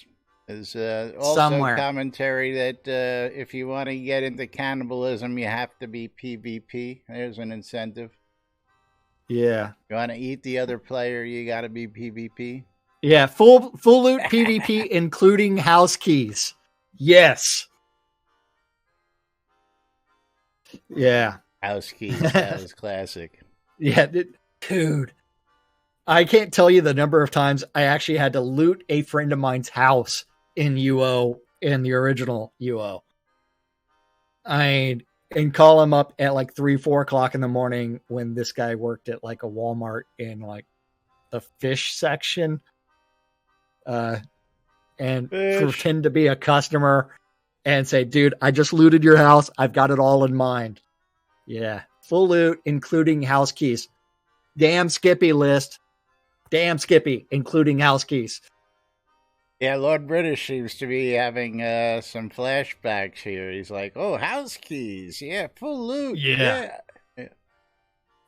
Speaker 1: There's also commentary that if you want to get into cannibalism, you have to be PvP. There's an incentive.
Speaker 3: Yeah.
Speaker 1: You want to eat the other player, you got to be PvP.
Speaker 3: Yeah, full loot PvP, including house keys. Yes. Yeah.
Speaker 1: House keys, that was classic.
Speaker 3: Yeah, dude. I can't tell you the number of times I actually had to loot a friend of mine's house in UO, in the original UO. And call him up at like 3-4 o'clock in the morning when this guy worked at like a Walmart in like the fish section, and pretend to be a customer and say, dude, I just looted your house. I've got it all in mind. Yeah. Full loot, including house keys. Damn Skippy list. Damn Skippy, including house keys.
Speaker 1: Yeah, Lord British seems to be having some flashbacks here. He's like, oh, house keys. Yeah, full loot. Yeah.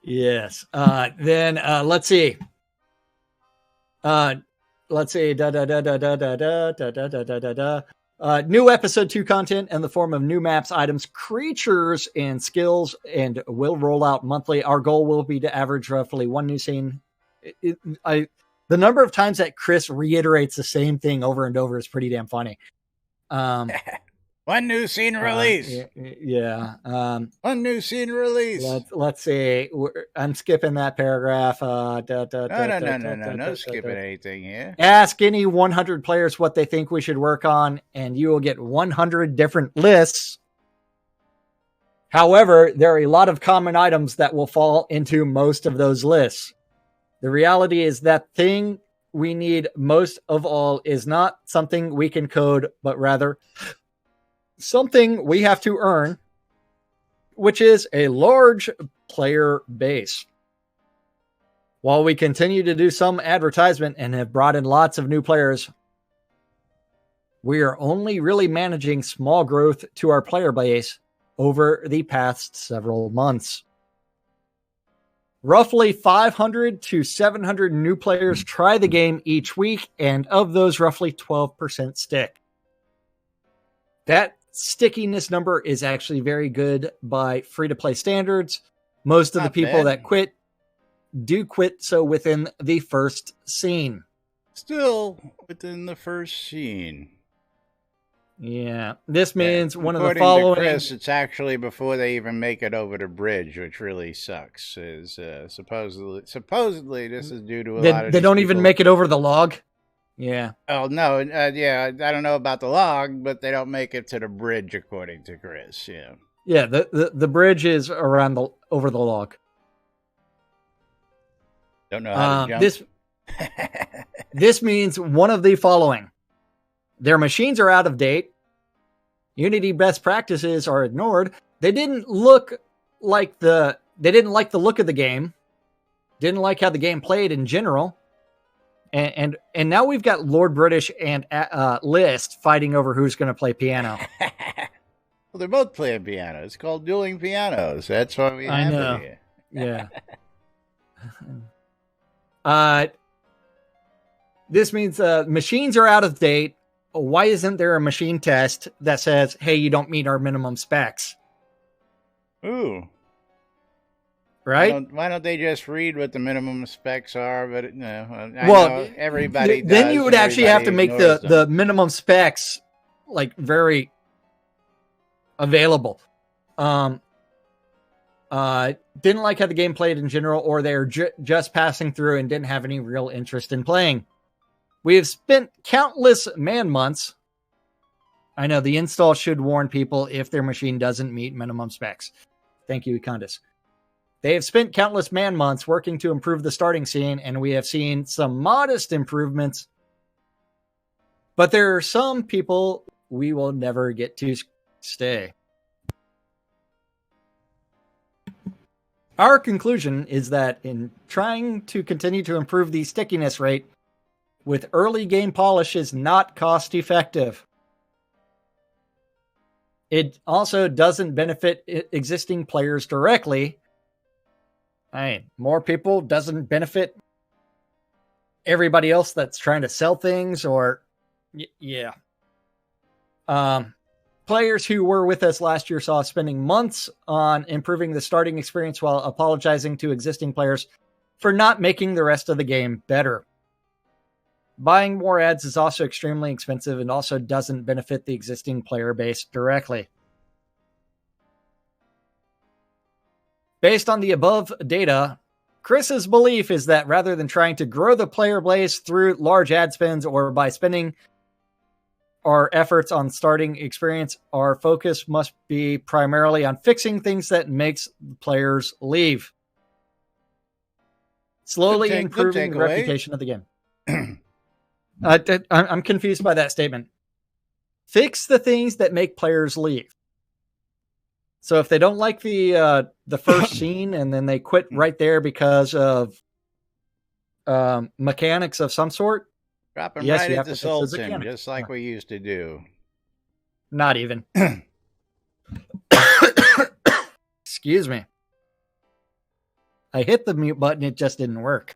Speaker 3: Yes. Then let's see. New episode 2 content in the form of new maps, items, creatures, and skills, and will roll out monthly. Our goal will be to average roughly one new scene. The number of times that Chris reiterates the same thing over and over is pretty damn funny.
Speaker 1: One new scene release.
Speaker 3: One
Speaker 1: new scene release.
Speaker 3: Let's see. I'm skipping that paragraph.
Speaker 1: No skipping anything here.
Speaker 3: Ask any 100 players what they think we should work on, and you will get 100 different lists. However, there are a lot of common items that will fall into most of those lists. The reality is that thing we need most of all is not something we can code, but rather something we have to earn, which is a large player base. While we continue to do some advertisement and have brought in lots of new players, we are only really managing small growth to our player base over the past several months. Roughly 500 to 700 new players try the game each week, and of those, roughly 12% stick. That stickiness number is actually very good by free-to-play standards. Most of the people that quit do quit so within the first scene.
Speaker 1: Still within the first scene.
Speaker 3: Yeah, this means one of the following.
Speaker 1: According to Chris, it's actually before they even make it over the bridge, which really sucks. Is supposedly this is due to a lot of
Speaker 3: they don't even make it over the log. Yeah.
Speaker 1: Oh no, yeah, I don't know about the log, but they don't make it to the bridge, according to Chris. Yeah.
Speaker 3: Yeah, the bridge is around over the log.
Speaker 1: Don't know how to jump.
Speaker 3: This means one of the following. Their machines are out of date. Unity best practices are ignored. They didn't like the look of the game. Didn't like how the game played in general. And now we've got Lord British and List fighting over who's going to play piano.
Speaker 1: Well, they're both playing piano. It's called dueling pianos. That's why we have it here.
Speaker 3: Yeah. This means machines are out of date. Why isn't there a machine test that says, hey, you don't meet our minimum specs?
Speaker 1: Ooh.
Speaker 3: Right?
Speaker 1: Why don't they just read what the minimum specs are? But no, I know everybody does.
Speaker 3: Then you would actually have to make the minimum specs like very available. Didn't like how the game played in general, or they're just passing through and didn't have any real interest in playing. We have spent countless man months. I know the install should warn people if their machine doesn't meet minimum specs. Thank you, Econdis. They have spent countless man months working to improve the starting scene, and we have seen some modest improvements. But there are some people we will never get to stay. Our conclusion is that in trying to continue to improve the stickiness rate with early game polish is not cost effective. It also doesn't benefit existing players directly. More people doesn't benefit everybody else that's trying to sell things or players who were with us last year saw us spending months on improving the starting experience while apologizing to existing players for not making the rest of the game better. Buying more ads is also extremely expensive and also doesn't benefit the existing player base directly. Based on the above data, Chris's belief is that rather than trying to grow the player base through large ad spends or by spending our efforts on starting experience, our focus must be primarily on fixing things that makes players leave. Slowly improving the reputation of the game. I'm confused by that statement. Fix the things that make players leave. So if they don't like the first scene and then they quit right there because of mechanics of some sort,
Speaker 1: drop them right into Sultan, just like we used to do.
Speaker 3: Not even. Excuse me. I hit the mute button, it just didn't work.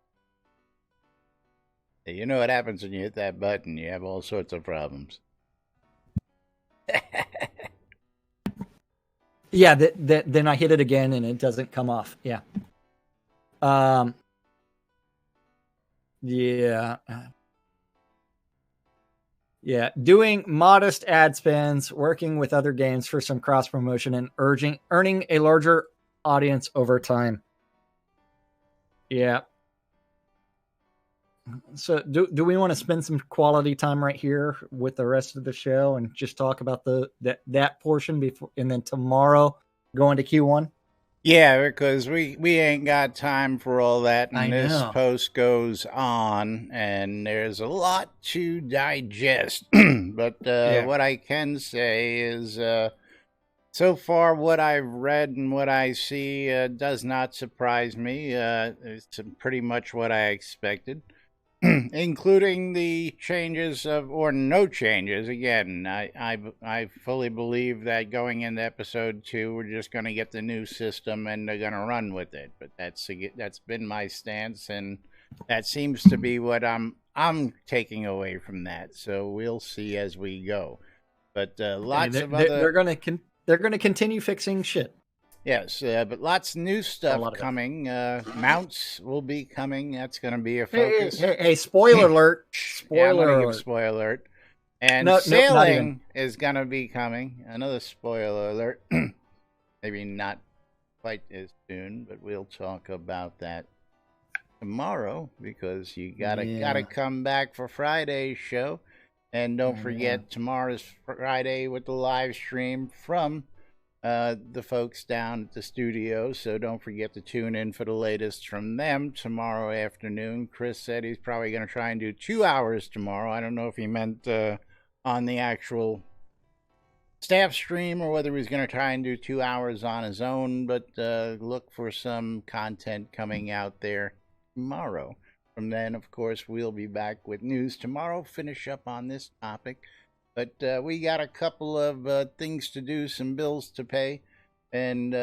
Speaker 1: You know what happens when you hit that button? You have all sorts of problems.
Speaker 3: Yeah, then I hit it again and it doesn't come off. Yeah. Yeah. Yeah. Doing modest ad spends, working with other games for some cross promotion, and earning a larger audience over time. Yeah. So do we want to spend some quality time right here with the rest of the show and just talk about that portion before, and then tomorrow go into Q1?
Speaker 1: Yeah, because we ain't got time for all that, and this post goes on, and there's a lot to digest. But what I can say is, so far what I've read and what I see does not surprise me. It's pretty much what I expected. Including the changes or no changes. Again, I fully believe that going into episode 2, we're just going to get the new system and they're going to run with it. But that's been my stance, and that seems to be what I'm taking away from that. So we'll see as we go. But lots of other
Speaker 3: they're going to continue fixing shit.
Speaker 1: Yes, but lots of new stuff coming. Mounts will be coming. That's going to be a focus.
Speaker 3: Hey, spoiler alert.
Speaker 1: Spoiler alert. And sailing is going to be coming. Another spoiler alert. Maybe not quite as soon, but we'll talk about that tomorrow, because you gotta come back for Friday's show. And don't forget, tomorrow's Friday with the live stream from the folks down at the studio, so don't forget to tune in for the latest from them tomorrow afternoon. Chris said he's probably going to try and do 2 hours tomorrow. I don't know if he meant on the actual staff stream or whether he's going to try and do 2 hours on his own, but look for some content coming out there tomorrow. From then, of course, we'll be back with news tomorrow, finish up on this topic. But we got a couple of things to do, some bills to pay, and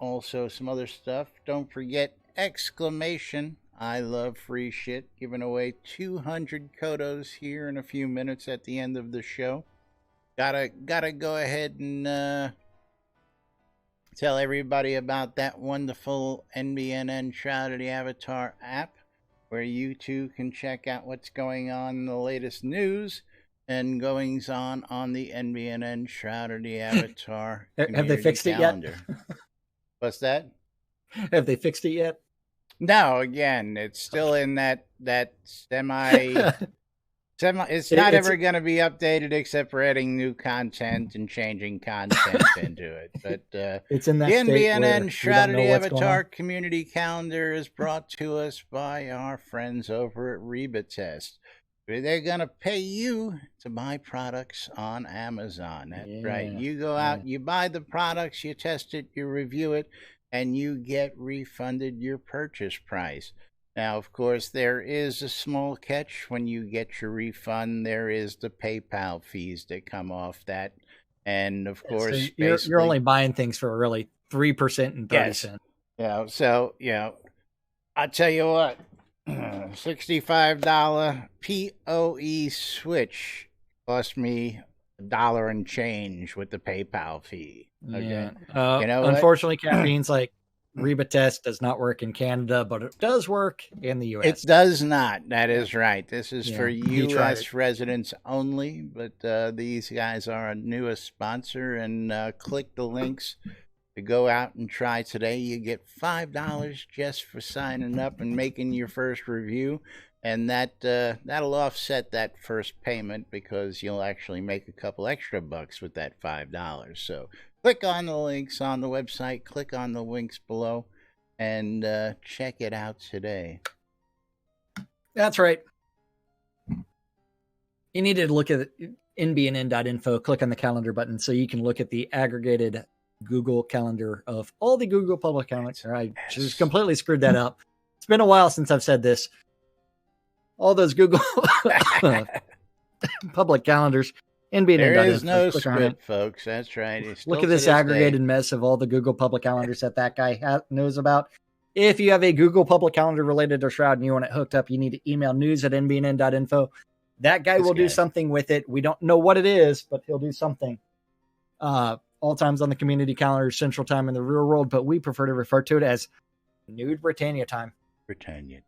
Speaker 1: also some other stuff. Don't forget, exclamation, I love free shit, giving away 200 Kodos here in a few minutes at the end of the show. Gotta go ahead and tell everybody about that wonderful NBNN Shroud of the Avatar app, where you too can check out what's going on in the latest news and goings on the NBNN Shroud of the Avatar.
Speaker 3: Have they fixed calendar. It yet?
Speaker 1: What's that?
Speaker 3: Have they fixed it yet?
Speaker 1: No, again, it's still in that semi. It's not ever going to be updated except for adding new content and changing content into it. But
Speaker 3: it's in that
Speaker 1: the NBNN Shroud of the Avatar community calendar is brought to us by our friends over at Rebatest. They're going to pay you to buy products on Amazon. That's right. You go out, you buy the products, you test it, you review it, and you get refunded your purchase price. Now, of course, there is a small catch. When you get your refund, there is the PayPal fees that come off that. And, of course,
Speaker 3: so you're only buying things for really 3% and 30 cents.
Speaker 1: Yeah, so, I'll tell you what. $65 PoE Switch cost me $1 and change with the PayPal fee. Okay?
Speaker 3: Yeah. Unfortunately, Caffeine's like, Rebatest does not work in Canada, but it does work in the U.S.
Speaker 1: It does not. That is right. This is for U.S. residents only, but these guys are our newest sponsor, and click the links to go out and try today. You get $5 just for signing up and making your first review. And that'll offset that first payment because you'll actually make a couple extra bucks with that $5. So click on the links on the website, click on the links below, and check it out today.
Speaker 3: That's right. You need to look at NBNN.info, click on the calendar button so you can look at the aggregated Google Calendar of all the Google public calendars. I just completely screwed that up. It's been a while since I've said this. All those Google public calendars. NBNN.
Speaker 1: There is no script, folks. That's right.
Speaker 3: Look at this aggregated mess of all the Google public calendars that guy knows about. If you have a Google public calendar related to Shroud and you want it hooked up, you need to email news@nbnn.info. That guy will do something with it. We don't know what it is, but he'll do something. All times on the community calendar, Central Time in the real world, but we prefer to refer to it as Nude Britannia time.
Speaker 1: Britannia.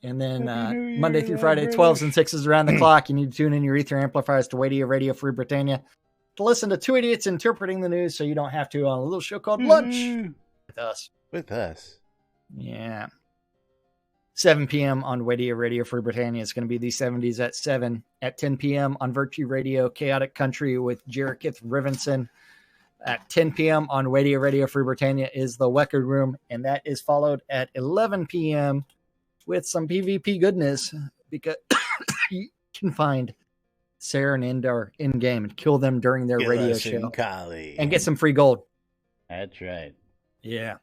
Speaker 3: And then Monday through Friday, 12s and 6s around the clock. You need to tune in your ether amplifiers to Radio Free Britannia to listen to two idiots interpreting the news so you don't have to on a little show called Lunch with us.
Speaker 1: With us.
Speaker 3: Yeah. 7 p.m. on Radio Free Britannia. It's going to be the 70s at 7. At 10 p.m. on Virtue Radio, Chaotic Country with Jerikith Rivenson. At 10 p.m. on Radio Free Britannia is the Weckard Room, and that is followed at 11 p.m. with some PvP goodness, because you can find Sarah and Endar in-game and kill them during their radio show. And get some free gold.
Speaker 1: That's right.
Speaker 3: Yeah.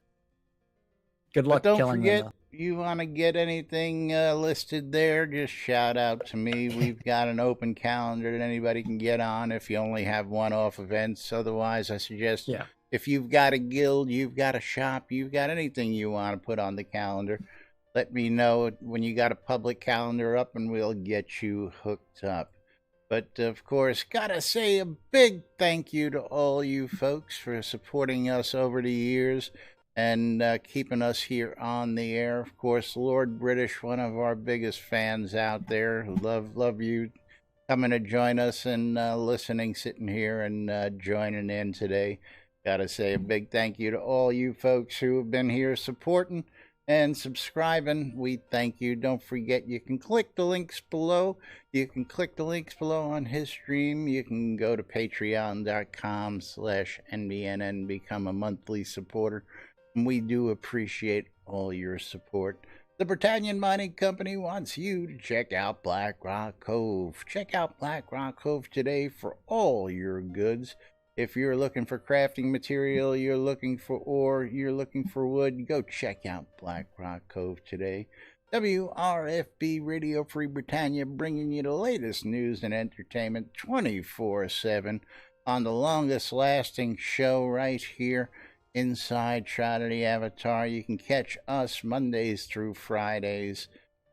Speaker 3: Good luck killing them.
Speaker 1: Don't forget, you want to get anything listed there, just shout out to me. We've got an open calendar that anybody can get on if you only have one-off events. Otherwise, I suggest if you've got a guild, you've got a shop, you've got anything you want to put on the calendar, let me know when you got a public calendar up and we'll get you hooked up. But, of course, gotta say a big thank you to all you folks for supporting us over the years and keeping us here on the air. Of course, Lord British, one of our biggest fans out there. Love you coming to join us and listening, sitting here and joining in today. Gotta say a big thank you to all you folks who have been here supporting and subscribing. We thank you. Don't forget, you can click the links below. You can click the links below on his stream. You can go to patreon.com/NBNN, become a monthly supporter. And we do appreciate all your support. The Britannian Mining Company wants you to check out Black Rock Cove. Check out Black Rock Cove today for all your goods. If you're looking for crafting material, you're looking for ore, you're looking for wood, go check out Black Rock Cove today. WRFB Radio Free Britannia, bringing you the latest news and entertainment 24/7 on the longest lasting show right here inside Shroud of the Avatar. You can catch us Mondays through Fridays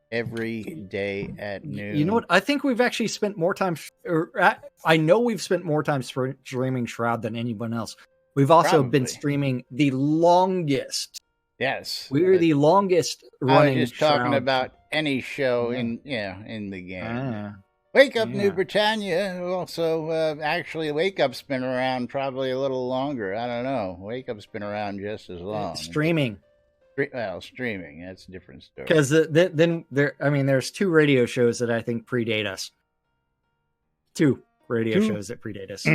Speaker 1: every day at noon.
Speaker 3: You know what? I think we've actually spent more time, I know we've spent more time streaming Shroud than anyone else. We've also been streaming the longest.
Speaker 1: Yes.
Speaker 3: We're the longest running.
Speaker 1: I was just talking about any show in the game. Wake Up New Britannia. Also, actually, Wake Up's been around probably a little longer. I don't know. Wake Up's been around just as long.
Speaker 3: Streaming.
Speaker 1: Well, streaming, that's a different story.
Speaker 3: Because then there's two radio shows that I think predate us. Two radio shows that predate us.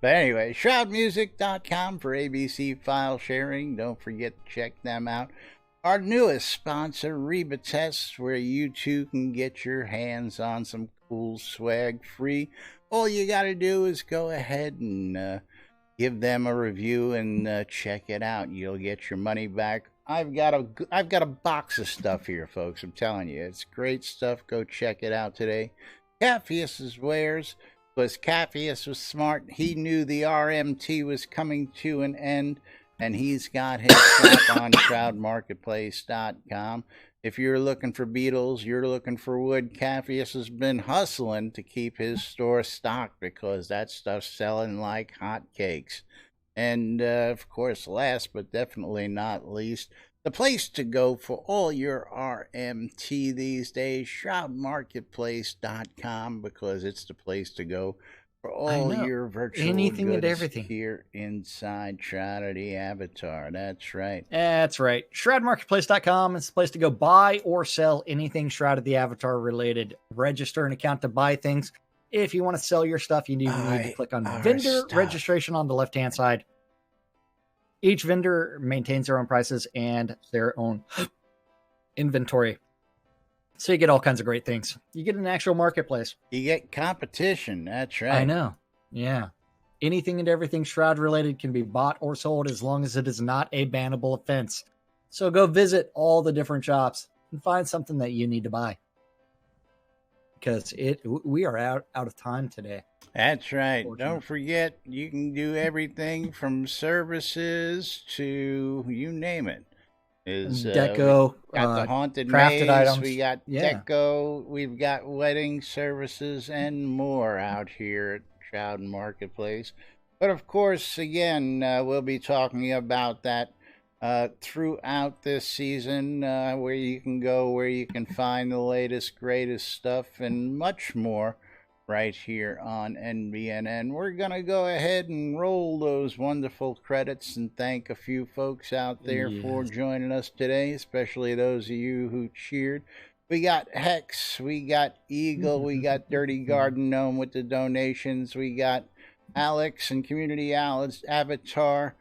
Speaker 1: But anyway, shroudmusic.com for ABC file sharing. Don't forget to check them out. Our newest sponsor, Reba Tests, where you too can get your hands on some cool swag free. All you got to do is go ahead and give them a review and check it out. You'll get your money back. I've got a box of stuff here, folks. I'm telling you, it's great stuff. Go check it out today. Capheus's wares, because Capheus was smart. He knew the RMT was coming to an end, and he's got his shop on shroudmarketplace.com. If you're looking for beetles, you're looking for wood, Capheus has been hustling to keep his store stocked because that stuff's selling like hotcakes. And, of course, last but definitely not least, the place to go for all your RMT these days, shroudmarketplace.com, because it's the place to go for all your virtual
Speaker 3: anything
Speaker 1: goods
Speaker 3: and everything
Speaker 1: here inside Shroud of the Avatar. That's right.
Speaker 3: That's right. ShroudMarketplace.com is the place to go buy or sell anything Shroud of the Avatar related. Register an account to buy things. If you want to sell your stuff, you need to click on vendor registration on the left-hand side. Each vendor maintains their own prices and their own inventory. So you get all kinds of great things. You get an actual marketplace.
Speaker 1: You get competition. That's right.
Speaker 3: I know. Yeah. Anything and everything Shroud related can be bought or sold as long as it is not a bannable offense. So go visit all the different shops and find something that you need to buy. Because we are out of time today.
Speaker 1: That's right. Don't forget, you can do everything from services to you name it.
Speaker 3: Deco,
Speaker 1: we got the haunted
Speaker 3: crafted
Speaker 1: maze,
Speaker 3: items.
Speaker 1: We got deco, we've got wedding services and more out here at Shroud Marketplace. But of course, again, we'll be talking about that throughout this season, where you can go, where you can find the latest, greatest stuff, and much more right here on NBNN. We're going to go ahead and roll those wonderful credits and thank a few folks out there for joining us today, especially those of you who cheered. We got Hex, we got Eagle, we got Dirty Garden Gnome with the donations, we got Alex and Community Avatar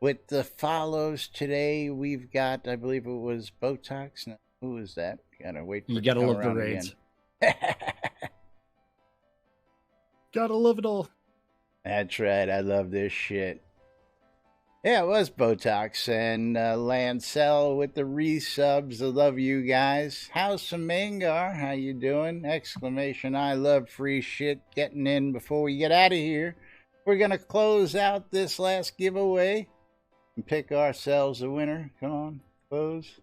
Speaker 1: with the follows today. We've got, I believe it was Botox. No, who was that? Gotta wait for
Speaker 3: you gotta love the raids. Gotta love it all.
Speaker 1: That's right. I love this shit. Yeah, it was Botox and Lancel with the resubs. I love you guys. House of Mangar, how you doing? Exclamation, I love free shit. Getting in before we get out of here. We're going to close out this last giveaway and pick ourselves a winner. Come on, close.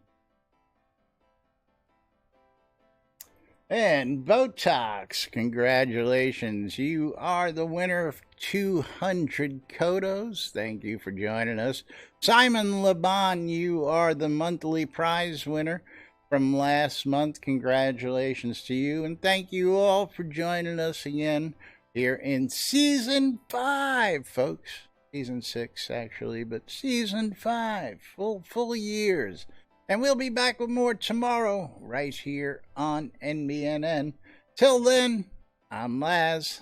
Speaker 1: And Botox, congratulations. You are the winner of 200 Kodos. Thank you for joining us. Simon Laban, you are the monthly prize winner from last month. Congratulations to you. And thank you all for joining us again here in Season 5, folks. Season 6, actually, but Season 5. Full years. And we'll be back with more tomorrow, right here on NBNN. Till then, I'm Laz.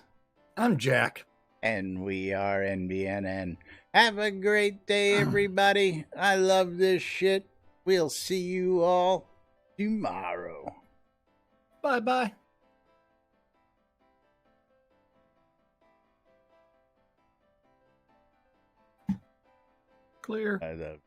Speaker 3: I'm Jack.
Speaker 1: And we are NBNN. Have a great day, everybody. I love this shit. We'll see you all tomorrow.
Speaker 3: Bye-bye. Clear.
Speaker 1: I love